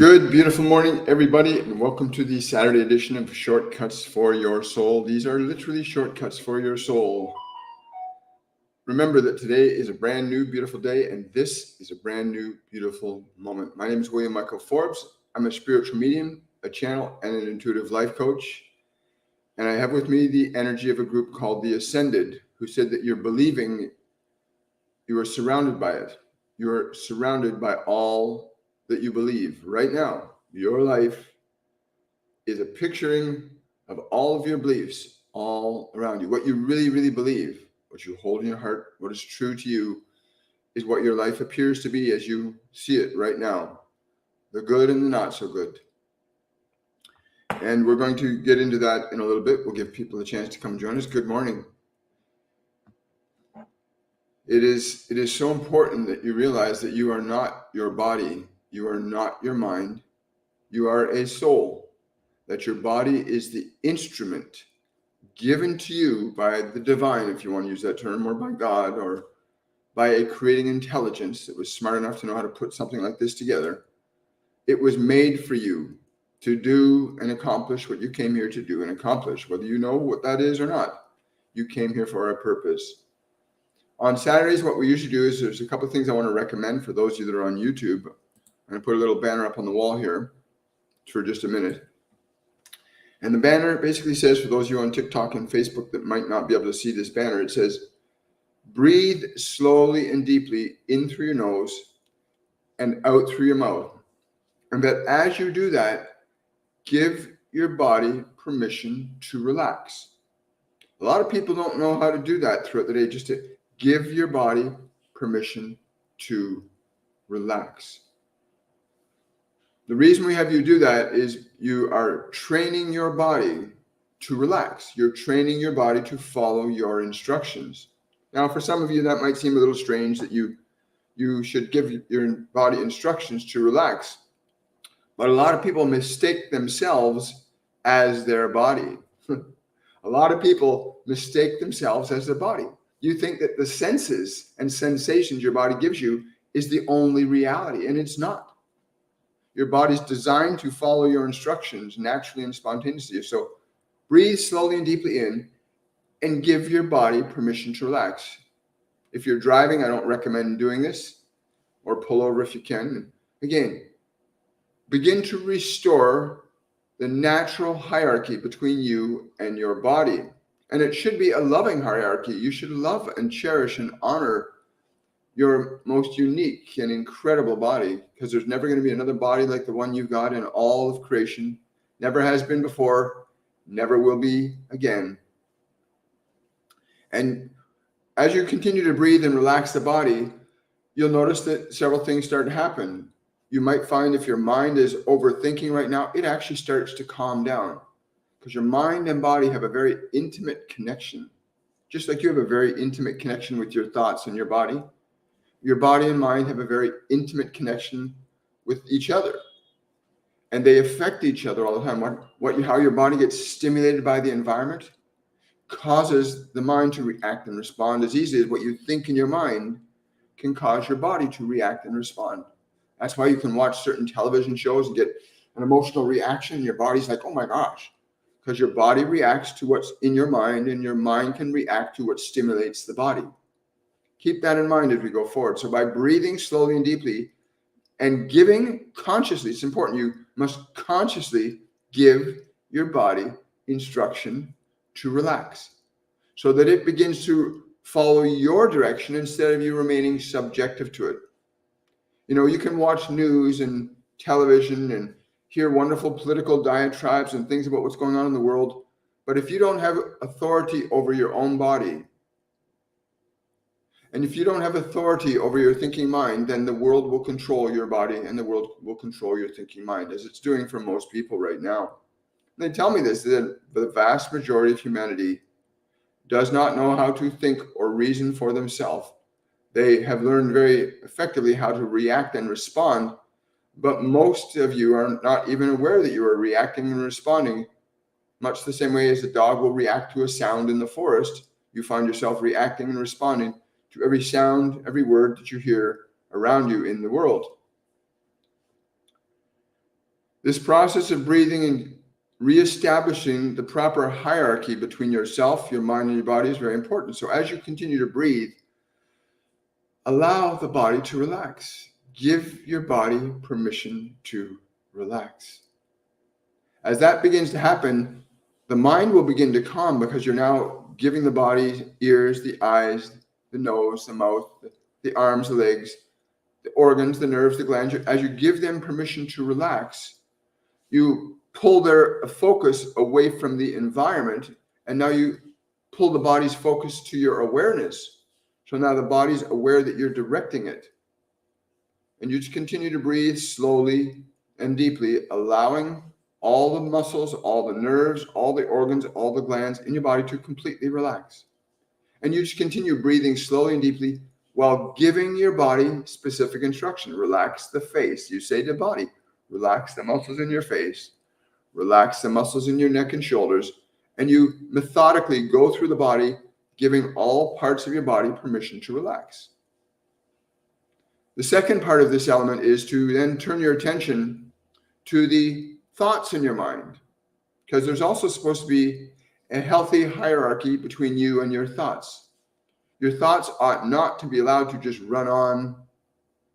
Good, beautiful morning, everybody, and welcome to the Saturday edition of Shortcuts for Your Soul. These are literally shortcuts for your soul. Remember that today is a brand new, beautiful day, and this is a brand new, beautiful moment. My name is William Michael Forbes. I'm a spiritual medium, a channel, and an intuitive life coach. And I have with me the energy of a group called the Ascended, who said that you're believing, you are surrounded by it. You're surrounded by all that you believe right now. Your life is a picturing of all of your beliefs all around you. What you really, really believe, what you hold in your heart, what is true to you, is what your life appears to be as you see it right now. The good and the not so good. And we're going to get into that in a little bit. We'll give people a chance to come join us. Good morning. It is so important that you realize that you are not your body. You are not your mind. You are a soul. That your body is the instrument given to you by the divine, if you want to use that term, or by God, or by a creating intelligence that was smart enough to know how to put something like this together. It was made for you to do and accomplish what you came here to do and accomplish, whether you know what that is or not. You came here for a purpose. On Saturdays, what we usually do is there's a couple of things I want to recommend for those of you that are on YouTube. I'm going to put a little banner up on the wall here for just a minute. And the banner basically says, for those of you on TikTok and Facebook that might not be able to see this banner, it says, breathe slowly and deeply in through your nose and out through your mouth. And that as you do that, give your body permission to relax. A lot of people don't know how to do that throughout the day, just to give your body permission to relax. The reason we have you do that is you are training your body to relax. You're training your body to follow your instructions. Now, for some of you, that might seem a little strange that you should give your body instructions to relax. But a lot of people mistake themselves as their body. A lot of people mistake themselves as their body. You think that the senses and sensations your body gives you is the only reality, and it's not. Your body's designed to follow your instructions naturally and spontaneously. So breathe slowly and deeply in and give your body permission to relax. If you're driving, I don't recommend doing this, or pull over if you can. Again, begin to restore the natural hierarchy between you and your body. And it should be a loving hierarchy. You should love and cherish and honor your most unique and incredible body, because there's never going to be another body like the one you got in all of creation. Never has been before, never will be again. And as you continue to breathe and relax the body, you'll notice that several things start to happen. You might find if your mind is overthinking right now, it actually starts to calm down, because your mind and body have a very intimate connection. Just like you have a very intimate connection with your thoughts and your body and mind have a very intimate connection with each other. And they affect each other all the time. How your body gets stimulated by the environment causes the mind to react and respond as easily as what you think in your mind can cause your body to react and respond. That's why you can watch certain television shows and get an emotional reaction. Your body's like, oh my gosh, because your body reacts to what's in your mind, and your mind can react to what stimulates the body. Keep that in mind as we go forward. So by breathing slowly and deeply and giving consciously, it's important, you must consciously give your body instruction to relax so that it begins to follow your direction instead of you remaining subjective to it. You know, you can watch news and television and hear wonderful political diatribes and things about what's going on in the world. But if you don't have authority over your own body, and if you don't have authority over your thinking mind, then the world will control your body and the world will control your thinking mind, as it's doing for most people right now. And they tell me this, that the vast majority of humanity does not know how to think or reason for themselves. They have learned very effectively how to react and respond, but most of you are not even aware that you are reacting and responding, much the same way as a dog will react to a sound in the forest. You find yourself reacting and responding to every sound, every word that you hear around you in the world. This process of breathing and reestablishing the proper hierarchy between yourself, your mind, and your body is very important. So as you continue to breathe, allow the body to relax. Give your body permission to relax. As that begins to happen, the mind will begin to calm because you're now giving the body ears, the eyes, the nose, the mouth, the arms, the legs, the organs, the nerves, the glands. As you give them permission to relax, you pull their focus away from the environment, and now you pull the body's focus to your awareness. So now the body's aware that you're directing it. And you just continue to breathe slowly and deeply, allowing all the muscles, all the nerves, all the organs, all the glands in your body to completely relax. And you just continue breathing slowly and deeply while giving your body specific instruction. Relax the face. You say to the body, relax the muscles in your face, relax the muscles in your neck and shoulders, and you methodically go through the body, giving all parts of your body permission to relax. The second part of this element is to then turn your attention to the thoughts in your mind, because there's also supposed to be a healthy hierarchy between you and your thoughts. Your thoughts ought not to be allowed to just run on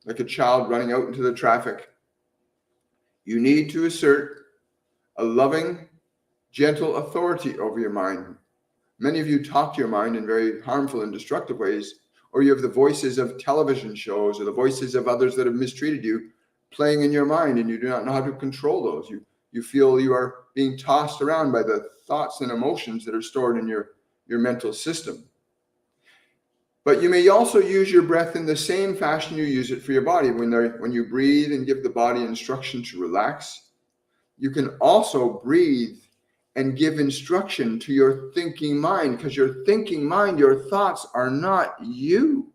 like a child running out into the traffic. You need to assert a loving, gentle authority over your mind. Many of you talk to your mind in very harmful and destructive ways, or you have the voices of television shows or the voices of others that have mistreated you playing in your mind, and you do not know how to control those. You feel you are being tossed around by the thoughts and emotions that are stored in your mental system. But you may also use your breath in the same fashion you use it for your body. When you breathe and give the body instruction to relax, you can also breathe and give instruction to your thinking mind, because your thinking mind, your thoughts are not you.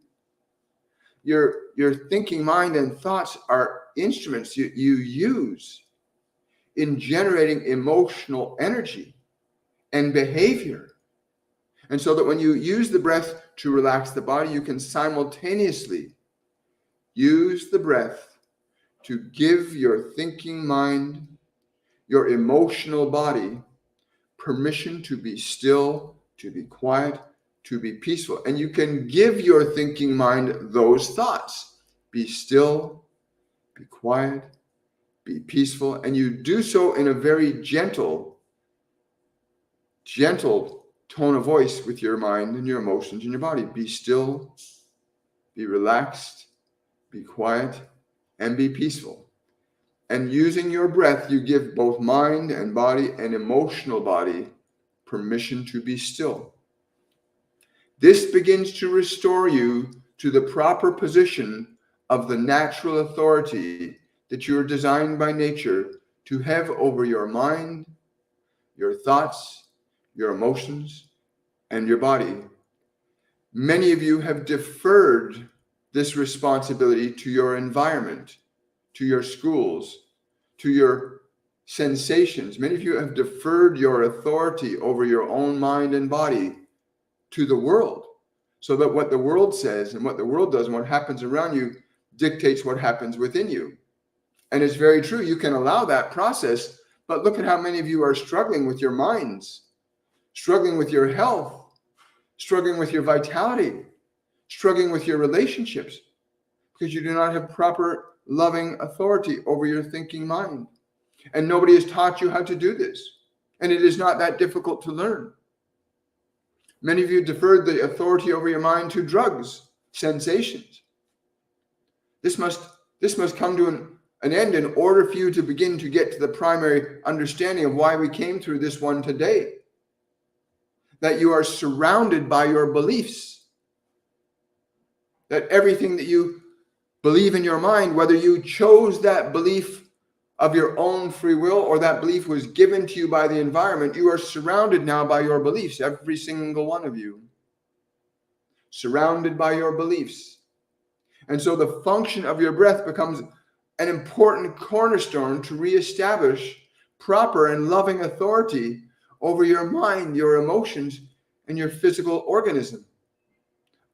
Your thinking mind and thoughts are instruments you use in generating emotional energy and behavior. And so that when you use the breath to relax the body, you can simultaneously use the breath to give your thinking mind, your emotional body, permission to be still, to be quiet, to be peaceful. And you can give your thinking mind those thoughts. Be still, be quiet, be peaceful. And you do so in a very gentle tone of voice with your mind and your emotions and your body. Be still, be relaxed, be quiet, and be peaceful. And using your breath, you give both mind and body and emotional body permission to be still. This begins to restore you to the proper position of the natural authority that you are designed by nature to have over your mind, your thoughts, your emotions, and your body. Many of you have deferred this responsibility to your environment, to your schools, to your sensations. Many of you have deferred your authority over your own mind and body to the world, so that what the world says and what the world does and what happens around you dictates what happens within you. And it's very true. You can allow that process, but look at how many of you are struggling with your minds, struggling with your health, struggling with your vitality, struggling with your relationships, because you do not have proper loving authority over your thinking mind. And nobody has taught you how to do this. And it is not that difficult to learn. Many of you deferred the authority over your mind to drugs, sensations. This must come to an end in order for you to begin to get to the primary understanding of why we came through this one today. That you are surrounded by your beliefs. That everything that you believe in your mind, whether you chose that belief of your own free will or that belief was given to you by the environment, you are surrounded now by your beliefs, every single one of you. Surrounded by your beliefs. And so the function of your breath becomes an important cornerstone to reestablish proper and loving authority over your mind, your emotions, and your physical organism.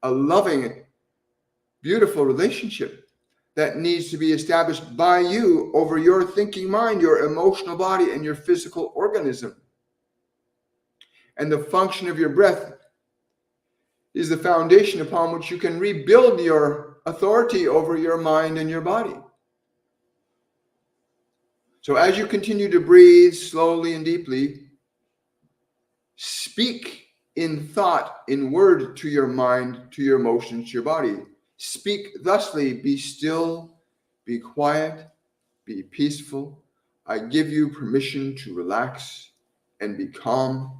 A loving, beautiful relationship that needs to be established by you over your thinking mind, your emotional body, and your physical organism. And the function of your breath is the foundation upon which you can rebuild your authority over your mind and your body. So as you continue to breathe slowly and deeply, speak in thought, in word to your mind, to your emotions, to your body. Speak thusly: be still, be quiet, be peaceful. I give you permission to relax and be calm.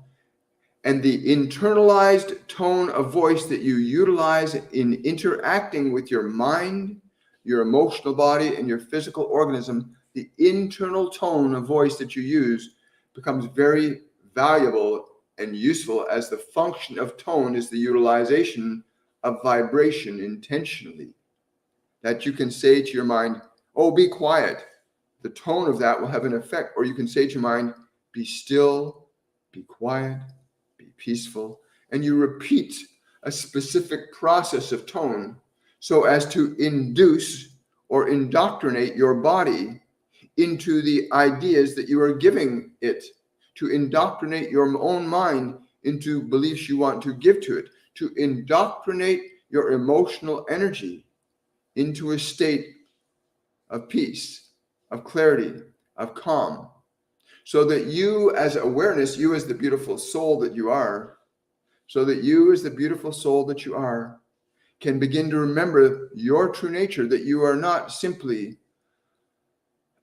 And the internalized tone of voice that you utilize in interacting with your mind, your emotional body, and your physical organism, the internal tone of voice that you use becomes very valuable and useful, as the function of tone is the utilization of vibration intentionally. That you can say to your mind, oh, be quiet. The tone of that will have an effect. Or you can say to your mind, be still, be quiet, be peaceful. And you repeat a specific process of tone so as to induce or indoctrinate your body into the ideas that you are giving it, to indoctrinate your own mind into beliefs you want to give to it, to indoctrinate your emotional energy into a state of peace, of clarity, of calm, so that you as awareness, you as the beautiful soul that you are, so that you as the beautiful soul that you are, can begin to remember your true nature, that you are not simply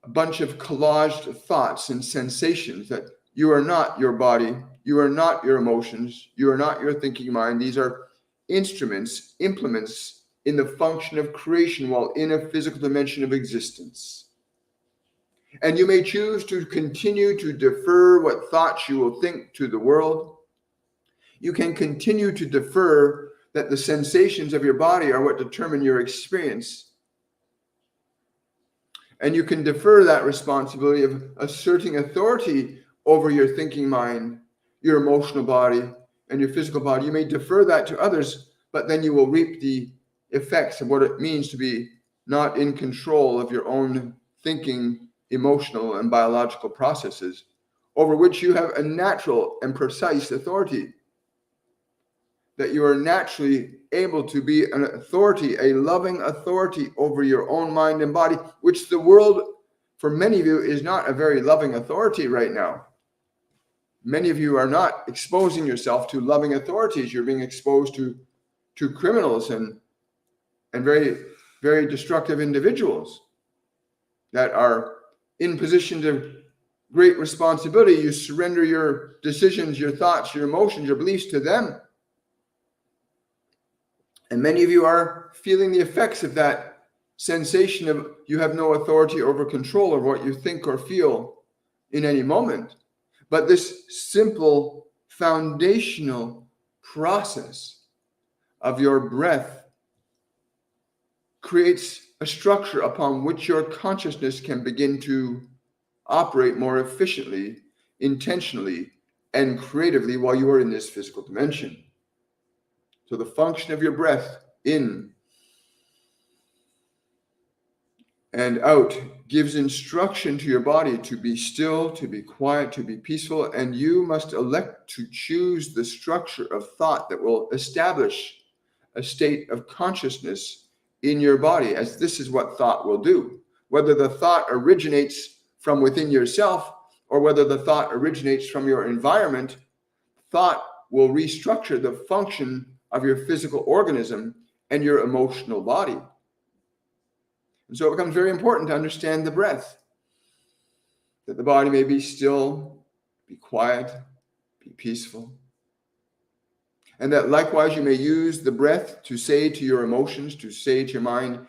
a bunch of collaged thoughts and sensations, that you are not your body, you are not your emotions, you are not your thinking mind. These are instruments, implements in the function of creation while in a physical dimension of existence. And you may choose to continue to defer what thoughts you will think to the world. You can continue to defer that the sensations of your body are what determine your experience. And you can defer that responsibility of asserting authority over your thinking mind, your emotional body, and your physical body. You may defer that to others, but then you will reap the effects of what it means to be not in control of your own thinking, emotional, and biological processes, over which you have a natural and precise authority. That you are naturally able to be an authority, a loving authority over your own mind and body, which the world, for many of you, is not a very loving authority right now. Many of you are not exposing yourself to loving authorities. You're being exposed to criminals and very, very destructive individuals that are in positions of great responsibility. You surrender your decisions, your thoughts, your emotions, your beliefs to them. And many of you are feeling the effects of that sensation of you have no authority over control of what you think or feel in any moment. But this simple foundational process of your breath creates a structure upon which your consciousness can begin to operate more efficiently, intentionally, and creatively while you are in this physical dimension. So the function of your breath in and out gives instruction to your body to be still, to be quiet, to be peaceful, and you must elect to choose the structure of thought that will establish a state of consciousness in your body, as this is what thought will do. Whether the thought originates from within yourself or whether the thought originates from your environment, thought will restructure the function of your physical organism and your emotional body. And so it becomes very important to understand the breath, that the body may be still, be quiet, be peaceful. And that likewise you may use the breath to say to your emotions, to say to your mind,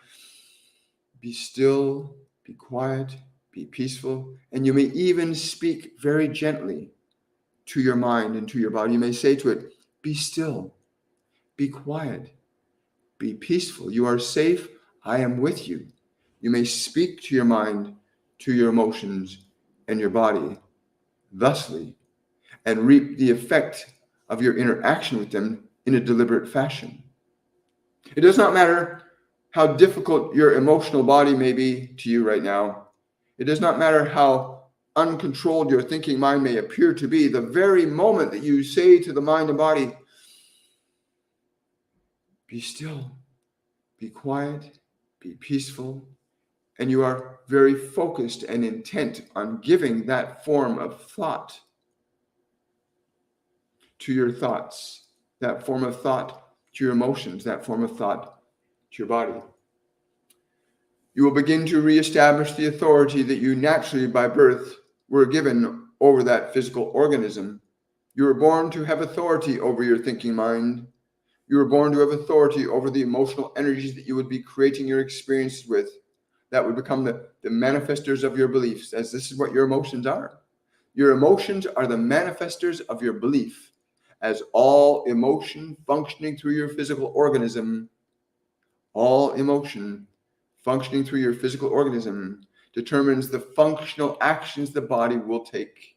be still, be quiet, be peaceful. And you may even speak very gently to your mind and to your body. You may say to it, be still, be quiet, be peaceful. You are safe. I am with you. You may speak to your mind, to your emotions, and your body thusly, and reap the effect of your interaction with them in a deliberate fashion. It does not matter how difficult your emotional body may be to you right now. It does not matter how uncontrolled your thinking mind may appear to be. The very moment that you say to the mind and body, be still, be quiet, be peaceful, and you are very focused and intent on giving that form of thought to your thoughts, that form of thought to your emotions, that form of thought to your body. You will begin to reestablish the authority that you naturally by birth were given over that physical organism. You were born to have authority over your thinking mind. You were born to have authority over the emotional energies that you would be creating your experiences with. That would become the manifestors of your beliefs, as this is what your emotions are. Your emotions are the manifestors of your belief, as all emotion functioning through your physical organism, all emotion functioning through your physical organism determines the functional actions the body will take.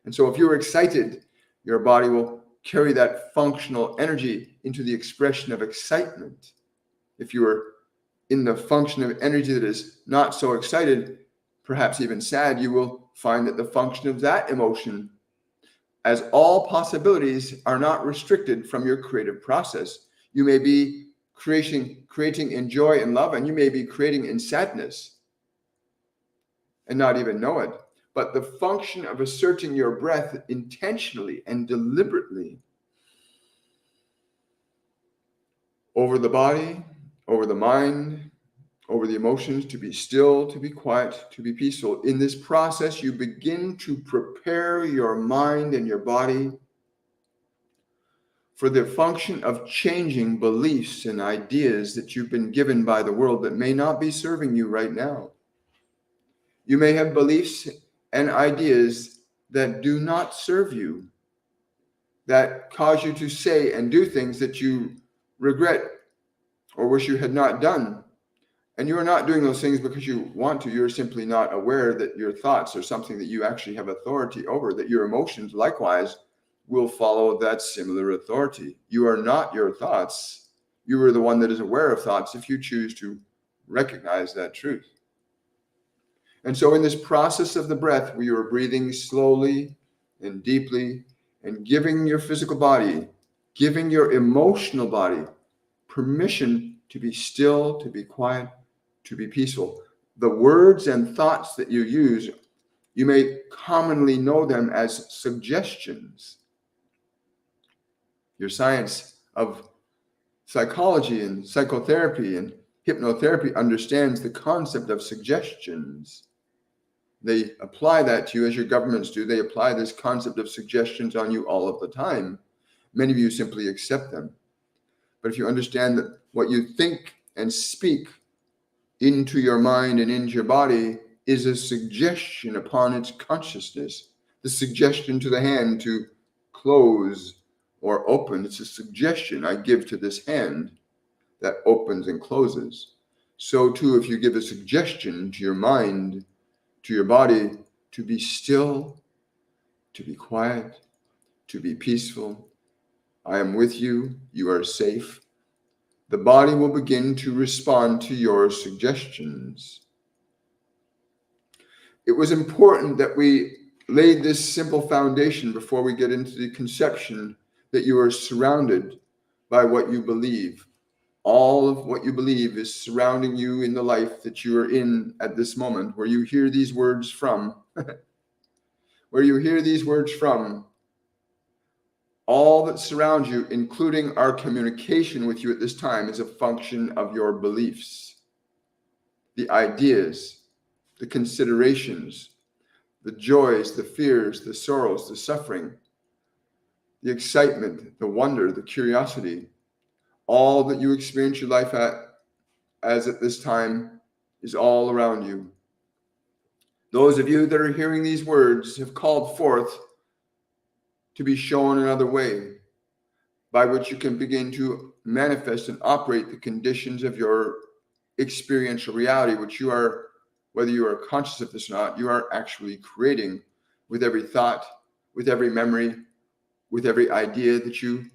And so if you're excited, your body will carry that functional energy into the expression of excitement. If you are in the function of energy that is not so excited, perhaps even sad, you will find that the function of that emotion, as all possibilities are not restricted from your creative process. You may be creating in joy and love, and you may be creating in sadness and not even know it. But the function of asserting your breath intentionally and deliberately over the body, over the mind, over the emotions, to be still, to be quiet, to be peaceful. In this process, you begin to prepare your mind and your body for the function of changing beliefs and ideas that you've been given by the world that may not be serving you right now. You may have beliefs and ideas that do not serve you, that cause you to say and do things that you regret or wish you had not done. And you are not doing those things because you want to. You're simply not aware that your thoughts are something that you actually have authority over, that your emotions likewise will follow that similar authority. You are not your thoughts. You are the one that is aware of thoughts if you choose to recognize that truth. And so in this process of the breath, where you are breathing slowly and deeply and giving your physical body, giving your emotional body permission to be still, to be quiet, to be peaceful. The words and thoughts that you use, you may commonly know them as suggestions. Your science of psychology and psychotherapy and hypnotherapy understands the concept of suggestions. They apply that to you as your governments do. They apply this concept of suggestions on you all of the time. Many of you simply accept them. But if you understand that what you think and speak into your mind and into your body is a suggestion upon its consciousness, the suggestion to the hand to close or open, it's a suggestion I give to this hand that opens and closes. So too, if you give a suggestion to your mind, to your body, to be still, to be quiet, to be peaceful, I am with you, you are safe, the body will begin to respond to your suggestions. It was important that we laid this simple foundation before we get into the conception that you are surrounded by what you believe. All of what you believe is surrounding you in the life that you are in at this moment, where you hear these words from. Where you hear these words from, all that surrounds you, including our communication with you at this time, is a function of your beliefs, the ideas, the considerations, the joys, the fears, the sorrows, the suffering, the excitement, the wonder, the curiosity, all that you experience your life as at this time is all around you. Those of you that are hearing these words have called forth to be shown another way by which you can begin to manifest and operate the conditions of your experiential reality, which you are, whether you are conscious of this or not, you are actually creating with every thought, with every memory, with every idea that you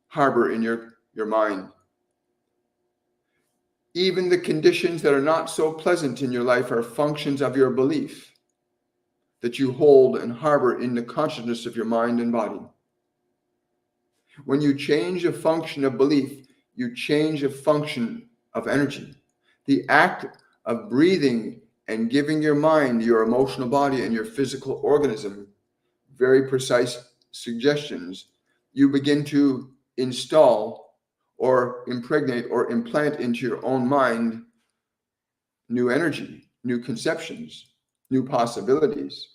harbor in your mind. Even the conditions that are not so pleasant in your life are functions of your belief that you hold and harbor in the consciousness of your mind and body. When you change a function of belief, you change a function of energy. The act of breathing and giving your mind, your emotional body, and your physical organism very precise suggestions, you begin to install or impregnate or implant into your own mind new energy, new conceptions, new possibilities.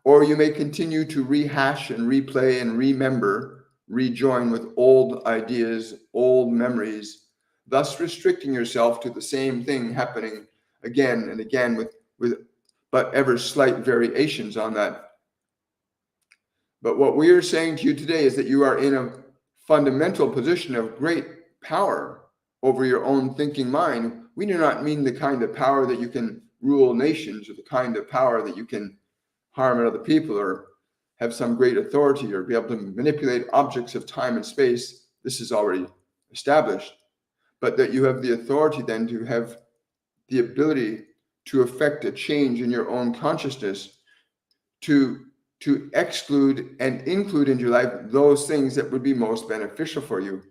Or you may continue to rehash and replay and remember, rejoin with old ideas, old memories, thus restricting yourself to the same thing happening again and again with but ever slight variations on that. But what we are saying to you today is that you are in a fundamental position of great power over your own thinking mind. We do not mean the kind of power that you can rule nations or the kind of power that you can harm other people or have some great authority or be able to manipulate objects of time and space. This is already established. But that you have the authority then to have the ability to affect a change in your own consciousness, to exclude and include in your life those things that would be most beneficial for you.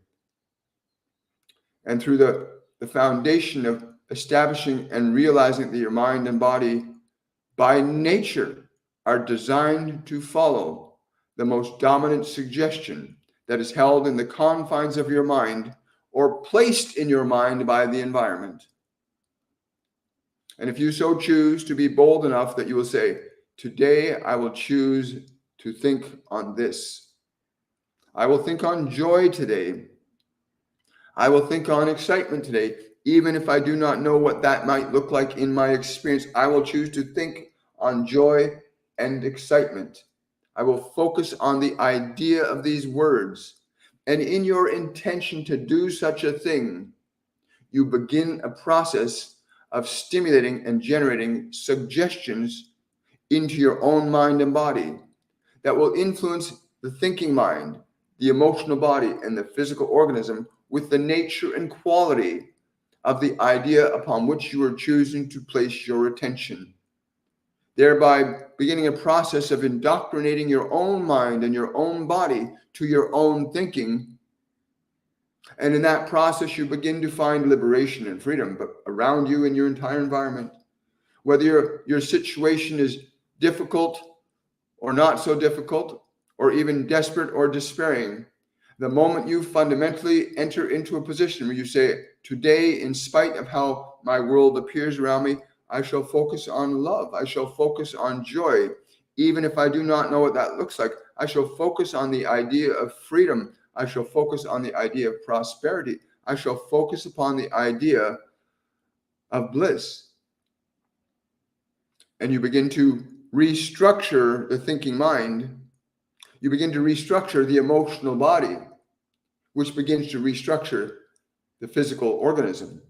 And through the foundation of establishing and realizing that your mind and body by nature are designed to follow the most dominant suggestion that is held in the confines of your mind or placed in your mind by the environment. And if you so choose to be bold enough that you will say, today I will choose to think on this. I will think on joy today. I will think on excitement today. Even if I do not know what that might look like in my experience, I will choose to think on joy and excitement. I will focus on the idea of these words. And in your intention to do such a thing, you begin a process of stimulating and generating suggestions into your own mind and body that will influence the thinking mind, the emotional body, and the physical organism with the nature and quality of the idea upon which you are choosing to place your attention, thereby beginning a process of indoctrinating your own mind and your own body to your own thinking. And in that process, you begin to find liberation and freedom, but around you in your entire environment. Whether your situation is difficult or not so difficult, or even desperate or despairing, the moment you fundamentally enter into a position where you say, today, in spite of how my world appears around me, I shall focus on love. I shall focus on joy. Even if I do not know what that looks like, I shall focus on the idea of freedom. I shall focus on the idea of prosperity. I shall focus upon the idea of bliss. And you begin to restructure the thinking mind. You begin to restructure the emotional body, which begins to restructure the physical organism,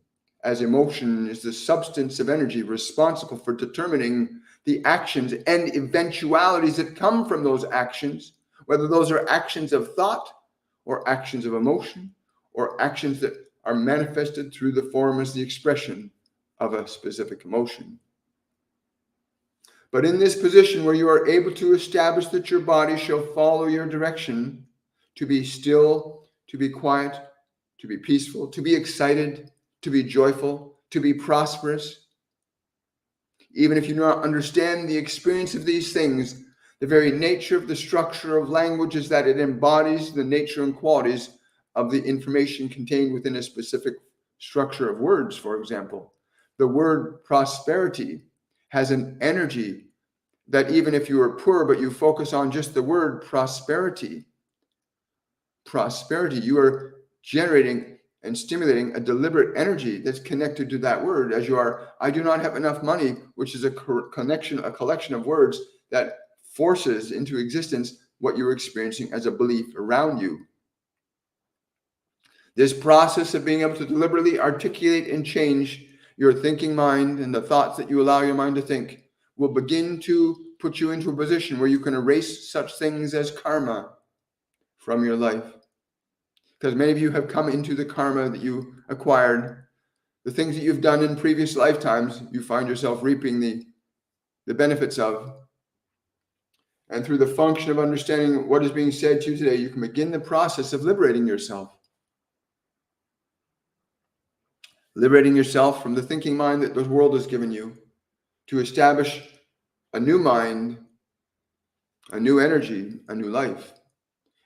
as emotion is the substance of energy responsible for determining the actions and eventualities that come from those actions, whether those are actions of thought or actions of emotion or actions that are manifested through the form as the expression of a specific emotion. But in this position where you are able to establish that your body shall follow your direction, to be still, to be quiet, to be peaceful, to be excited, to be joyful, to be prosperous, even if you do not understand the experience of these things, the very nature of the structure of language is that it embodies the nature and qualities of the information contained within a specific structure of words. For example, the word prosperity has an energy that even if you are poor, but you focus on just the word prosperity, you are generating and stimulating a deliberate energy that's connected to that word, as you are, I do not have enough money, which is a collection of words that forces into existence what you're experiencing as a belief around you. This process of being able to deliberately articulate and change your thinking mind and the thoughts that you allow your mind to think will begin to put you into a position where you can erase such things as karma from your life. Because many of you have come into the karma that you acquired the things that you've done in previous lifetimes, you find yourself reaping the benefits of. And through the function of understanding what is being said to you today, you can begin the process of liberating yourself. Liberating yourself from the thinking mind that the world has given you to establish a new mind, a new energy, a new life.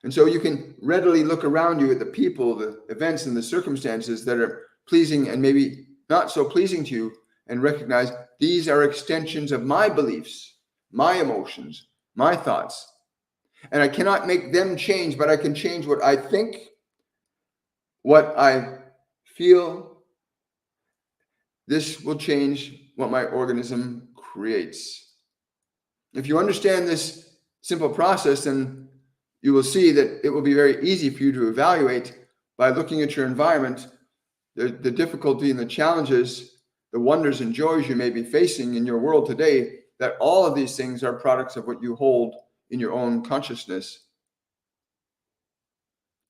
And so you can readily look around you at the people, the events, and the circumstances that are pleasing and maybe not so pleasing to you, and recognize these are extensions of my beliefs, my emotions, my thoughts. And I cannot make them change, but I can change what I think, what I feel. This will change what my organism creates. If you understand this simple process, then you will see that it will be very easy for you to evaluate by looking at your environment, the difficulty and the challenges, the wonders and joys you may be facing in your world today, that all of these things are products of what you hold in your own consciousness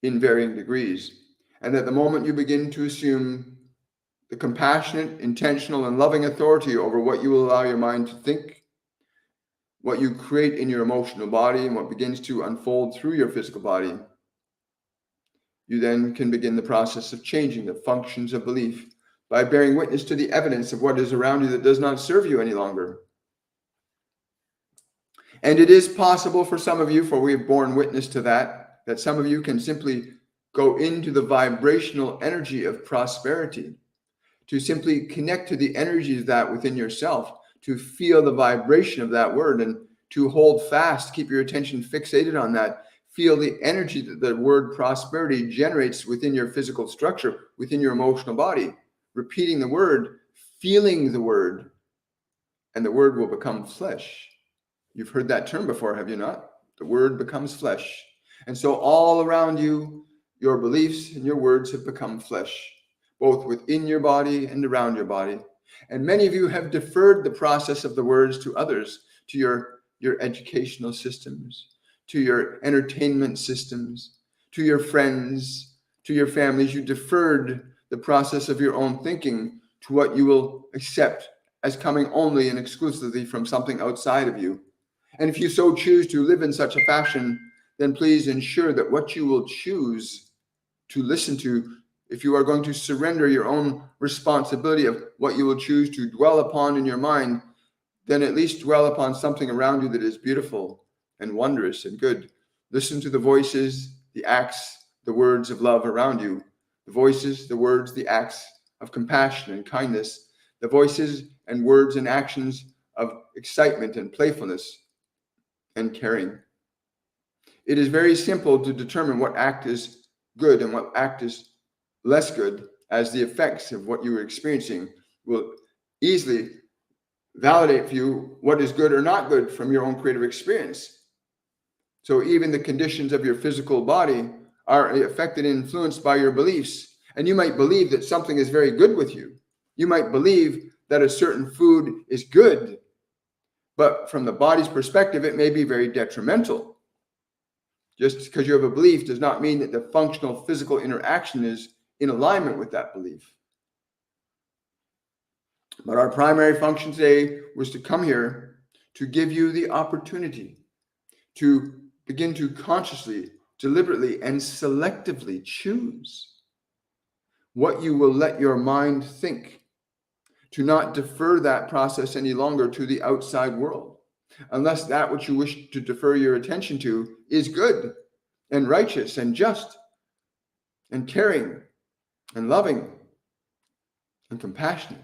in varying degrees. And that the moment you begin to assume the compassionate, intentional, and loving authority over what you will allow your mind to think, what you create in your emotional body, and what begins to unfold through your physical body, you then can begin the process of changing the functions of belief by bearing witness to the evidence of what is around you that does not serve you any longer. And it is possible for some of you, for we have borne witness to that some of you can simply go into the vibrational energy of prosperity, to simply connect to the energy of that within yourself, to feel the vibration of that word, and to hold fast, keep your attention fixated on that. Feel the energy that the word prosperity generates within your physical structure, within your emotional body. Repeating the word, feeling the word, and the word will become flesh. You've heard that term before, have you not? The word becomes flesh. And so all around you, your beliefs and your words have become flesh, both within your body and around your body. And many of you have deferred the process of the words to others, to your educational systems, to your entertainment systems, to your friends, to your families. You deferred the process of your own thinking to what you will accept as coming only and exclusively from something outside of you. And if you so choose to live in such a fashion, then please ensure that what you will choose to listen to, if you are going to surrender your own responsibility of what you will choose to dwell upon in your mind, then at least dwell upon something around you that is beautiful and wondrous and good. Listen to the voices, the acts, the words of love around you. The voices, the words, the acts of compassion and kindness. The voices and words and actions of excitement and playfulness and caring. It is very simple to determine what act is good and what act is less good, as the effects of what you are experiencing will easily validate for you what is good or not good from your own creative experience. So even the conditions of your physical body are affected and influenced by your beliefs. And you might believe that something is very good with you. You might believe that a certain food is good, but from the body's perspective, it may be very detrimental. Just because you have a belief does not mean that the functional physical interaction is in alignment with that belief. But our primary function today was to come here to give you the opportunity to begin to consciously, deliberately, and selectively choose what you will let your mind think, to not defer that process any longer to the outside world, unless that which you wish to defer your attention to is good and righteous and just and caring and loving and compassionate.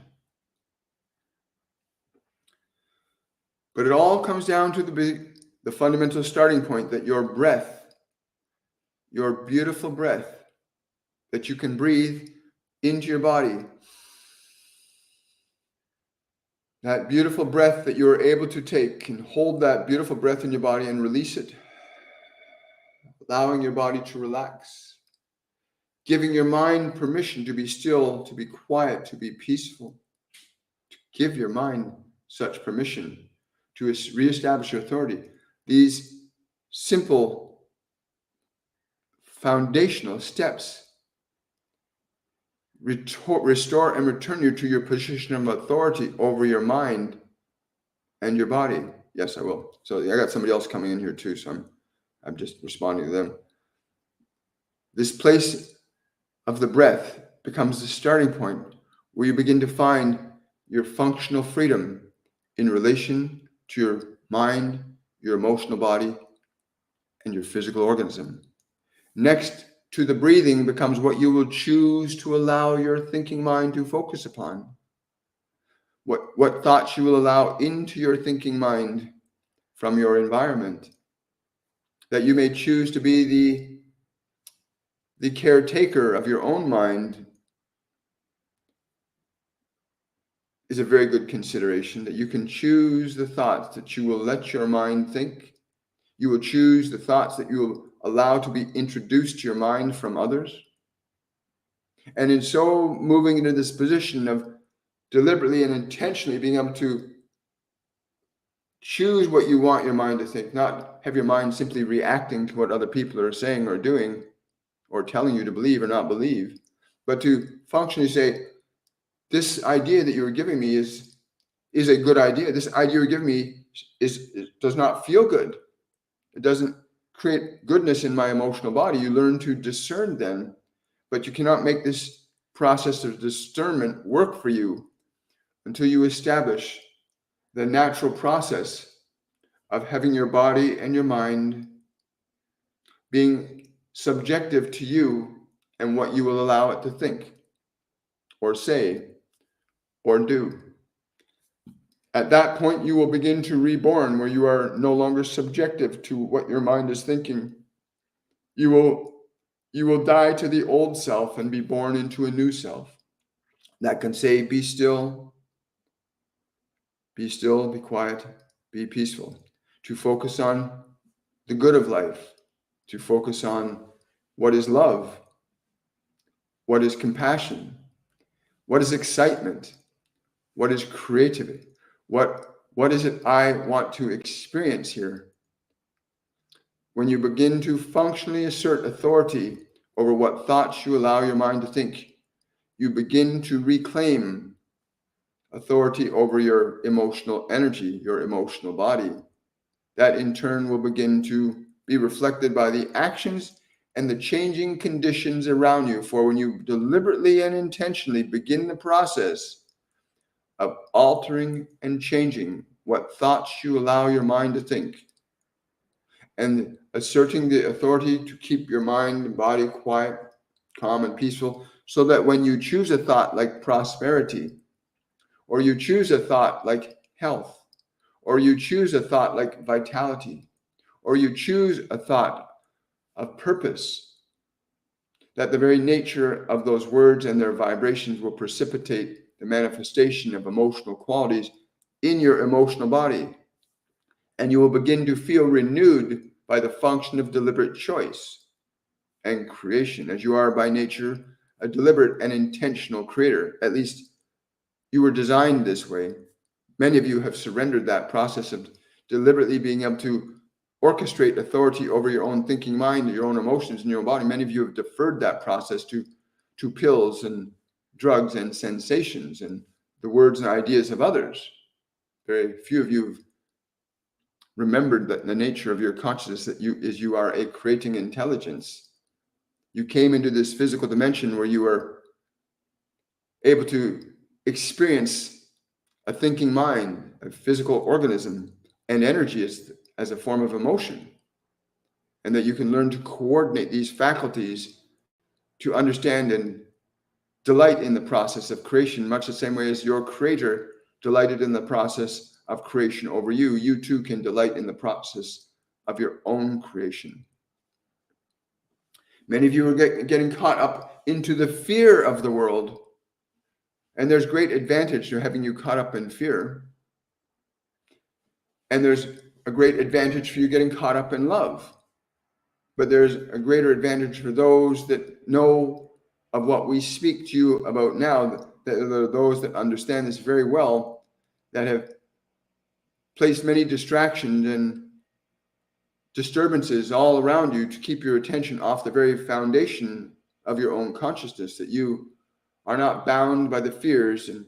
But it all comes down to the fundamental starting point that your breath, your beautiful breath that you can breathe into your body, that beautiful breath that you are able to take, and hold that beautiful breath in your body and release it, allowing your body to relax, giving your mind permission to be still, to be quiet, to be peaceful, to give your mind such permission to reestablish your authority. These simple foundational steps restore and return you to your position of authority over your mind and your body. Yes, I will. So I got somebody else coming in here too, so I'm just responding to them. This place of the breath becomes the starting point where you begin to find your functional freedom in relation to your mind, your emotional body, and your physical organism. Next to the breathing becomes what you will choose to allow your thinking mind to focus upon. What thoughts you will allow into your thinking mind from your environment. That you may choose to be the caretaker of your own mind is a very good consideration, that you can choose the thoughts that you will let your mind think. You will choose the thoughts that you will allow to be introduced to your mind from others. And in so moving into this position of deliberately and intentionally being able to choose what you want your mind to think, not have your mind simply reacting to what other people are saying or doing or telling you to believe or not believe, but to functionally say, this idea that you're giving me is a good idea. This idea you're giving me does not feel good. It doesn't create goodness in my emotional body. You learn to discern then, but you cannot make this process of discernment work for you until you establish the natural process of having your body and your mind being subjective to you and what you will allow it to think or say or do. At that point, you will begin to reborn, where you are no longer subjective to what your mind is thinking. You will die to the old self and be born into a new self that can say, be still, be quiet, be peaceful, to focus on the good of life, to focus on what is love, what is compassion, what is excitement, what is creativity, what is it I want to experience here? When you begin to functionally assert authority over what thoughts you allow your mind to think, you begin to reclaim authority over your emotional energy, your emotional body. That in turn will begin to be reflected by the actions and the changing conditions around you. For when you deliberately and intentionally begin the process of altering and changing what thoughts you allow your mind to think, and asserting the authority to keep your mind and body quiet, calm, and peaceful, so that when you choose a thought like prosperity, or you choose a thought like health, or you choose a thought like vitality, or you choose a thought of purpose, that the very nature of those words and their vibrations will precipitate the manifestation of emotional qualities in your emotional body. And you will begin to feel renewed by the function of deliberate choice and creation, as you are by nature a deliberate and intentional creator. At least you were designed this way. Many of you have surrendered that process of deliberately being able to orchestrate authority over your own thinking mind, your own emotions, and your own body. Many of you have deferred that process to pills and drugs and sensations and the words and ideas of others. Very few of you have remembered that the nature of your consciousness that you are a creating intelligence. You came into this physical dimension where you are able to experience a thinking mind, a physical organism, and energy as a form of emotion, and that you can learn to coordinate these faculties to understand and delight in the process of creation, much the same way as your creator delighted in the process of creation over you. You too can delight in the process of your own creation. Many of you are getting caught up into the fear of the world, and there's great advantage to having you caught up in fear. And there's a great advantage for you getting caught up in love. But there's a greater advantage for those that know of what we speak to you about now, that are those that understand this very well, that have placed many distractions and disturbances all around you to keep your attention off the very foundation of your own consciousness, that you are not bound by the fears and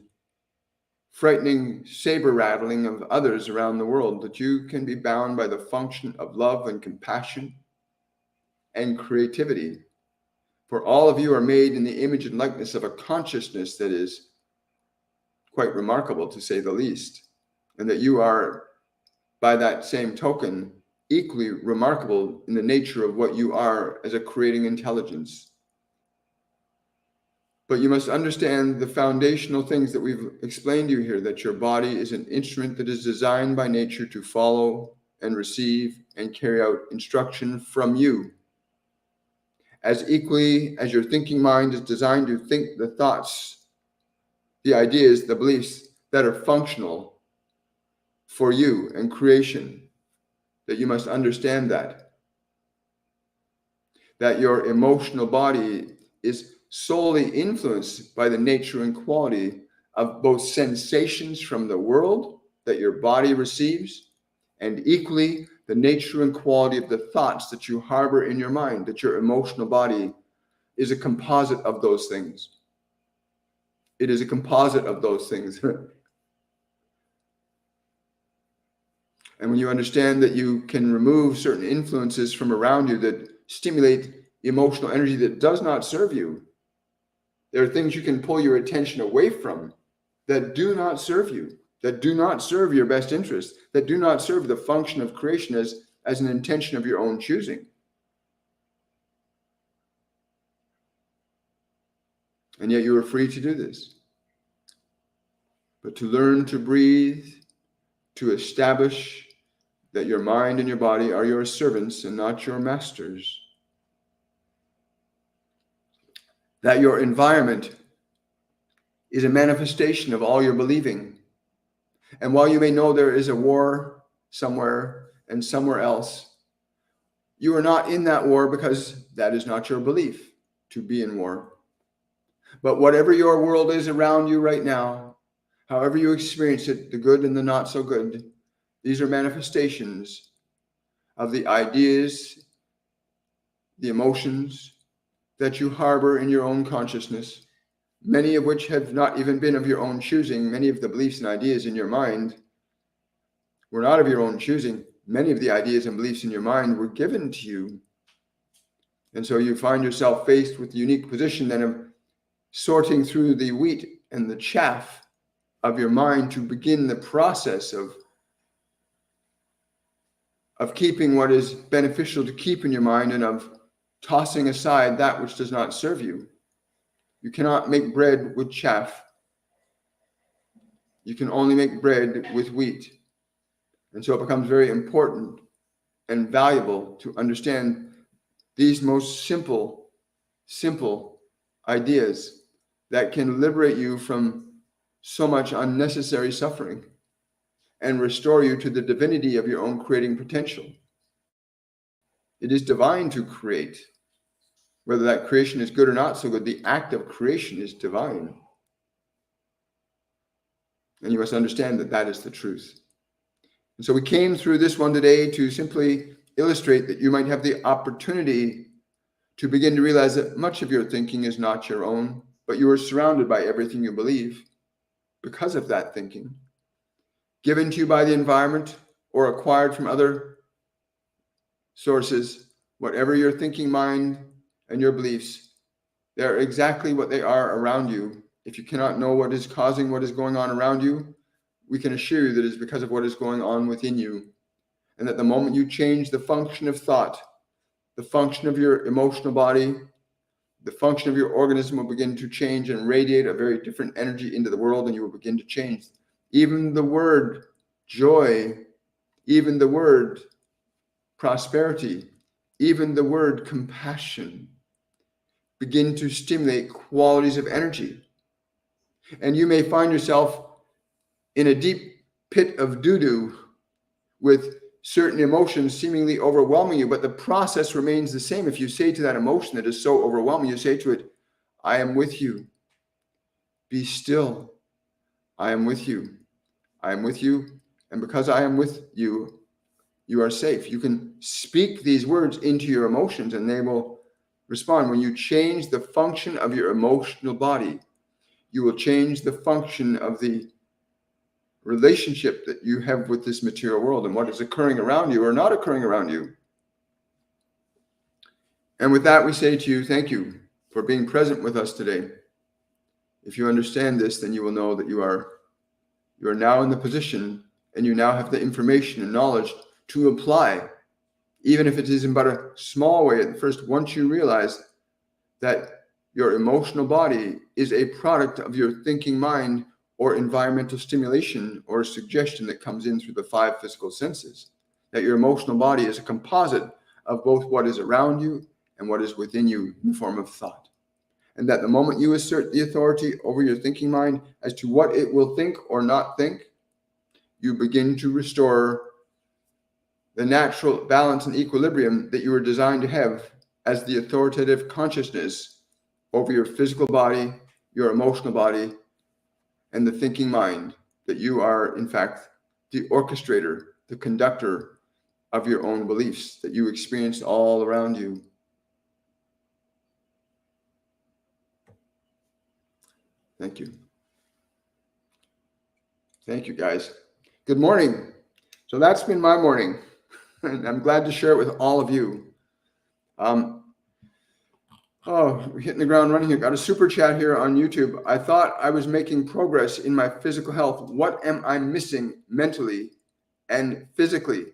frightening saber rattling of others around the world, that you can be bound by the function of love and compassion and creativity. For all of you are made in the image and likeness of a consciousness that is quite remarkable, to say the least, and that you are, by that same token, equally remarkable in the nature of what you are as a creating intelligence. But you must understand the foundational things that we've explained to you here, that your body is an instrument that is designed by nature to follow and receive and carry out instruction from you. As equally as your thinking mind is designed to think the thoughts, the ideas, the beliefs that are functional for you and creation, that you must understand that your emotional body is solely influenced by the nature and quality of both sensations from the world that your body receives, and equally the nature and quality of the thoughts that you harbor in your mind, that your emotional body is a composite of those things. It is a composite of those things. And when you understand that you can remove certain influences from around you that stimulate emotional energy that does not serve you, there are things you can pull your attention away from that do not serve you, that do not serve your best interest, that do not serve the function of creation as an intention of your own choosing. And yet you are free to do this. But to learn to breathe, to establish that your mind and your body are your servants and not your masters. That your environment is a manifestation of all your believing. And while you may know there is a war somewhere and somewhere else, you are not in that war because that is not your belief to be in war. But whatever your world is around you right now, however you experience it, the good and the not so good, these are manifestations of the ideas, the emotions that you harbor in your own consciousness, many of which have not even been of your own choosing. Many of the beliefs and ideas in your mind were not of your own choosing. Many of the ideas and beliefs in your mind were given to you. And so you find yourself faced with the unique position then of sorting through the wheat and the chaff of your mind to begin the process of keeping what is beneficial to keep in your mind and of tossing aside that which does not serve you. You cannot make bread with chaff. You can only make bread with wheat. And so it becomes very important and valuable to understand these most simple ideas that can liberate you from so much unnecessary suffering and restore you to the divinity of your own creating potential. It is divine to create. Whether that creation is good or not so good, the act of creation is divine. And you must understand that that is the truth. And so we came through this one today to simply illustrate that you might have the opportunity to begin to realize that much of your thinking is not your own, but you are surrounded by everything you believe because of that thinking, given to you by the environment or acquired from other sources. Whatever your thinking mind and your beliefs, they're exactly what they are around you. If you cannot know what is causing what is going on around you, we can assure you that it is because of what is going on within you. And that the moment you change the function of thought, the function of your emotional body, the function of your organism will begin to change and radiate a very different energy into the world, and you will begin to change. Even the word joy, even the word prosperity, even the word compassion begin to stimulate qualities of energy. And you may find yourself in a deep pit of doo-doo with certain emotions seemingly overwhelming you, but the process remains the same. If you say to that emotion that is so overwhelming, you say to it, I am with you. Be still. I am with you. I am with you. And because I am with you, you are safe. You can speak these words into your emotions and they will respond. When you change the function of your emotional body, You will change the function of the relationship that you have with this material world and what is occurring around you or not occurring around you. And with that, we say to you, thank you for being present with us today. If you understand this, then you will know that you are now in the position and you now have the information and knowledge to apply, even if it is in but a small way at first. Once you realize that your emotional body is a product of your thinking mind or environmental stimulation or suggestion that comes in through the 5 physical senses, that your emotional body is a composite of both what is around you and what is within you in the form of thought. And that the moment you assert the authority over your thinking mind as to what it will think or not think, you begin to restore the natural balance and equilibrium that you were designed to have as the authoritative consciousness over your physical body, your emotional body, and the thinking mind, that you are, in fact, the orchestrator, the conductor of your own beliefs that you experience all around you. Thank you. Thank you, guys. Good morning. So that's been my morning, and I'm glad to share it with all of you. We're hitting the ground running here. Got a super chat here on YouTube. I thought I was making progress in my physical health. What am I missing mentally and physically?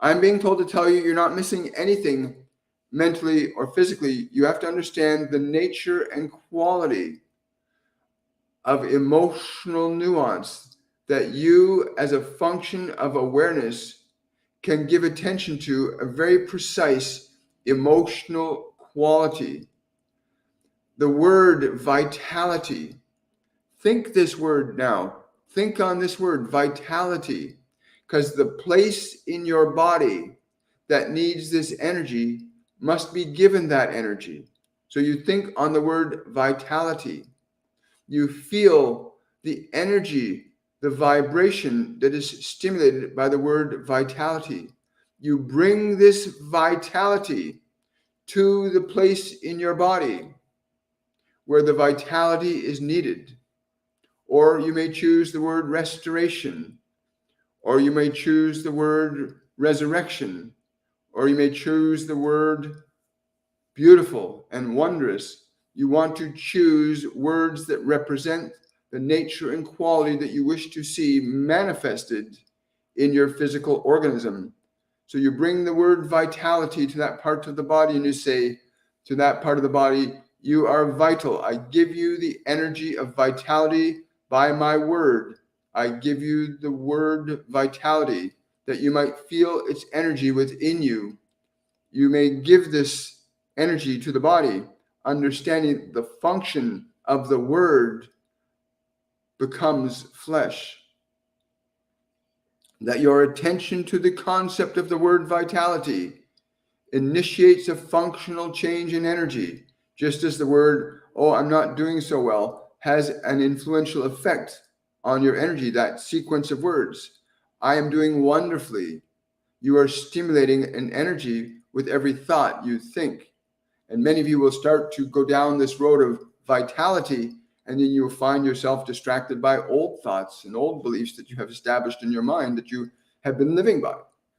I'm being told to tell you you're not missing anything mentally or physically. You have to understand the nature and quality of emotional nuance that you, as a function of awareness, can give attention to a very precise emotional quality. The word vitality. Think this word now. Think on this word, vitality, because the place in your body that needs this energy must be given that energy. So you think on the word vitality. You feel the energy, the vibration that is stimulated by the word vitality. You bring this vitality to the place in your body where the vitality is needed. Or you may choose the word restoration, or you may choose the word resurrection, or you may choose the word beautiful and wondrous. You want to choose words that represent the nature and quality that you wish to see manifested in your physical organism. So you bring the word vitality to that part of the body and you say to that part of the body, you are vital. I give you the energy of vitality by my word. I give you the word vitality that you might feel its energy within you. You may give this energy to the body, understanding the function of the word becomes flesh. That your attention to the concept of the word vitality initiates a functional change in energy, just as the word, oh, I'm not doing so well, has an influential effect on your energy, that sequence of words. I am doing wonderfully. You are stimulating an energy with every thought you think. And many of you will start to go down this road of vitality, and then you will find yourself distracted by old thoughts and old beliefs that you have established in your mind that you have been living by.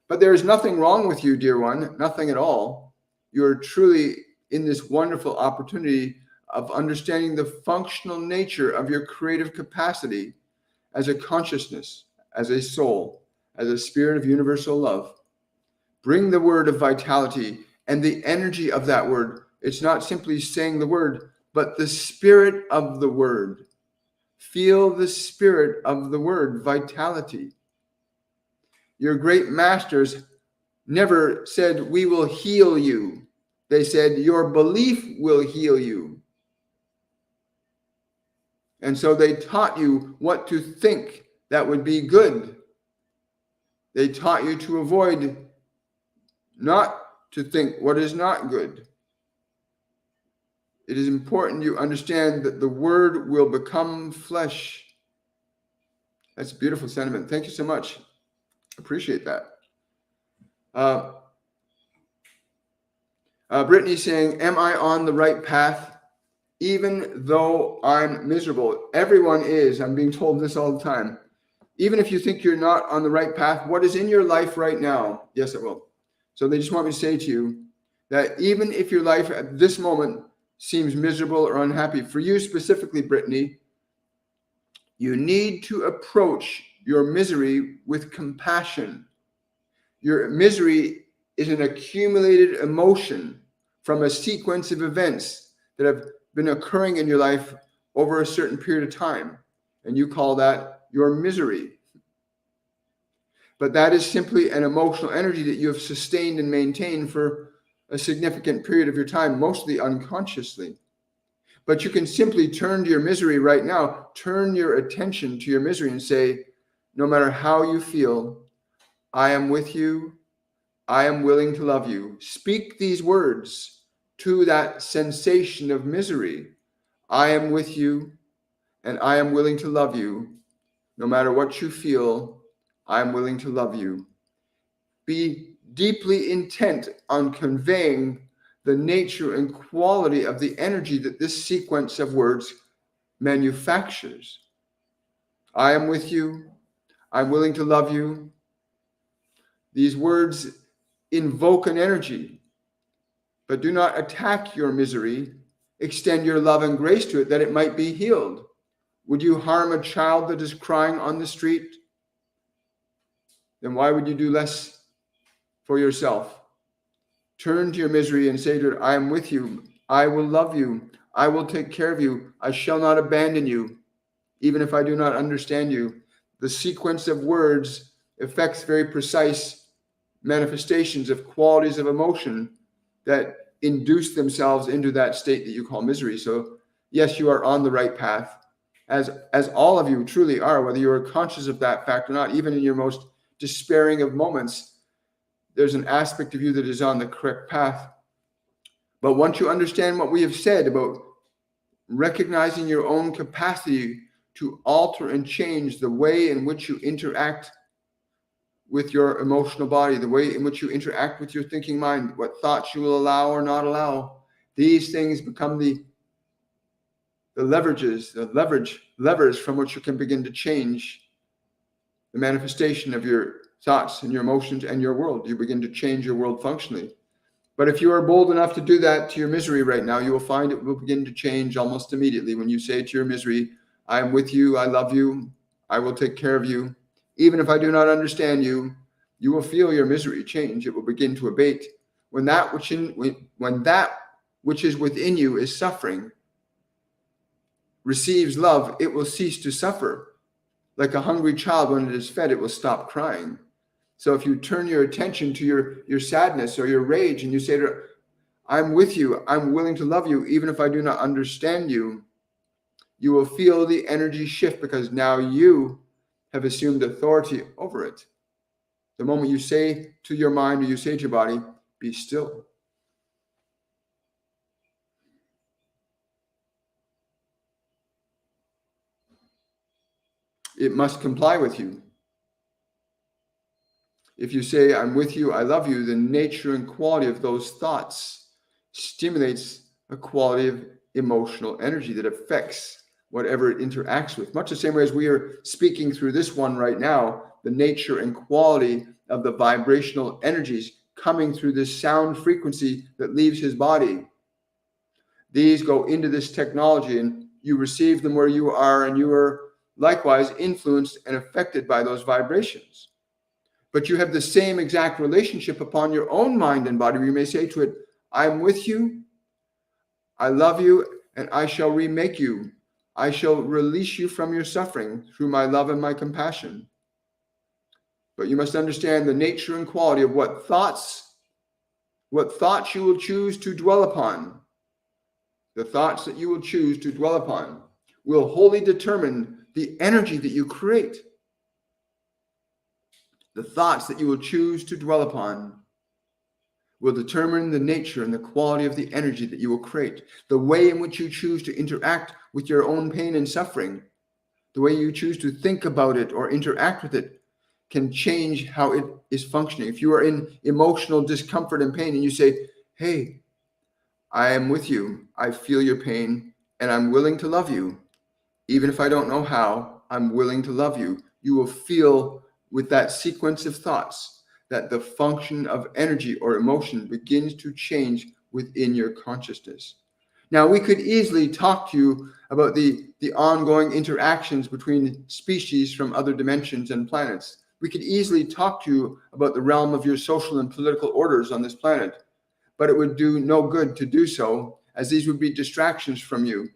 But there is nothing wrong with you, dear one, nothing at all. You're truly in this wonderful opportunity of understanding the functional nature of your creative capacity as a consciousness, as a soul, as a spirit of universal love. Bring the word of vitality and the energy of that word. It's not simply saying the word, but the spirit of the word. Feel the spirit of the word, vitality. Your great masters never said, we will heal you. They said, your belief will heal you. And so they taught you what to think that would be good. They taught you to avoid not to think what is not good. It is important you understand that the word will become flesh. That's a beautiful sentiment. Thank you so much. Appreciate that. Brittany saying, am I on the right path even though I'm miserable. Everyone is. I'm being told this all the time. Even if you think you're not on the right path, what is in your life right now? Yes, it will. So they just want me to say to you that even if your life at this moment seems miserable or unhappy, for you specifically, Brittany, you need to approach your misery with compassion. Your misery is an accumulated emotion from a sequence of events that have been occurring in your life over a certain period of time. And you call that your misery. But that is simply an emotional energy that you have sustained and maintained for a significant period of your time, mostly unconsciously. But you can simply turn to your misery right now, turn your attention to your misery and say, no matter how you feel, I am with you. I am willing to love you. Speak these words to that sensation of misery. I am with you and I am willing to love you. No matter what you feel, I am willing to love you. Be deeply intent on conveying the nature and quality of the energy that this sequence of words manufactures. I am with you. I'm willing to love you. These words invoke an energy, but do not attack your misery. Extend your love and grace to it that it might be healed. Would you harm a child that is crying on the street? Then why would you do less for yourself? Turn to your misery and say to it, I am with you. I will love you. I will take care of you. I shall not abandon you, even if I do not understand you. The sequence of words affects very precise manifestations of qualities of emotion that induce themselves into that state that you call misery. So yes, you are on the right path, as all of you truly are, whether you are conscious of that fact or not. Even in your most despairing of moments, there's an aspect of you that is on the correct path. But once you understand what we have said about recognizing your own capacity to alter and change the way in which you interact with your emotional body, the way in which you interact with your thinking mind, what thoughts you will allow or not allow, these things become the levers from which you can begin to change the manifestation of your thoughts and your emotions and your world. You begin to change your world functionally. But if you are bold enough to do that to your misery right now, you will find it will begin to change almost immediately when you say to your misery, I am with you, I love you, I will take care of you. Even if I do not understand you, you will feel your misery change. It will begin to abate. When that which is within you is suffering, receives love, it will cease to suffer. Like a hungry child, when it is fed, it will stop crying. So if you turn your attention to your sadness or your rage and you say to her, I'm with you, I'm willing to love you, even if I do not understand you, you will feel the energy shift because now you have assumed authority over it. The moment you say to your mind or you say to your body, be still. It must comply with you. If you say, I'm with you, I love you, the nature and quality of those thoughts stimulates a quality of emotional energy that affects whatever it interacts with. Much the same way as we are speaking through this one right now, the nature and quality of the vibrational energies coming through this sound frequency that leaves his body. These go into this technology and you receive them where you are, and you are likewise influenced and affected by those vibrations. But you have the same exact relationship upon your own mind and body, where you may say to it, I'm with you, I love you, and I shall remake you. I shall release you from your suffering through my love and my compassion. But you must understand the nature and quality of what thoughts you will choose to dwell upon. The thoughts that you will choose to dwell upon will wholly determine the energy that you create. The thoughts that you will choose to dwell upon will determine the nature and the quality of the energy that you will create. The way in which you choose to interact with your own pain and suffering, the way you choose to think about it or interact with it, can change how it is functioning. If you are in emotional discomfort and pain and you say, hey, I am with you, I feel your pain, and I'm willing to love you. Even if I don't know how, I'm willing to love you. You will feel with that sequence of thoughts that the function of energy or emotion begins to change within your consciousness. Now, we could easily talk to you about the ongoing interactions between species from other dimensions and planets. We could easily talk to you about the realm of your social and political orders on this planet, but it would do no good to do so, as these would be distractions from you.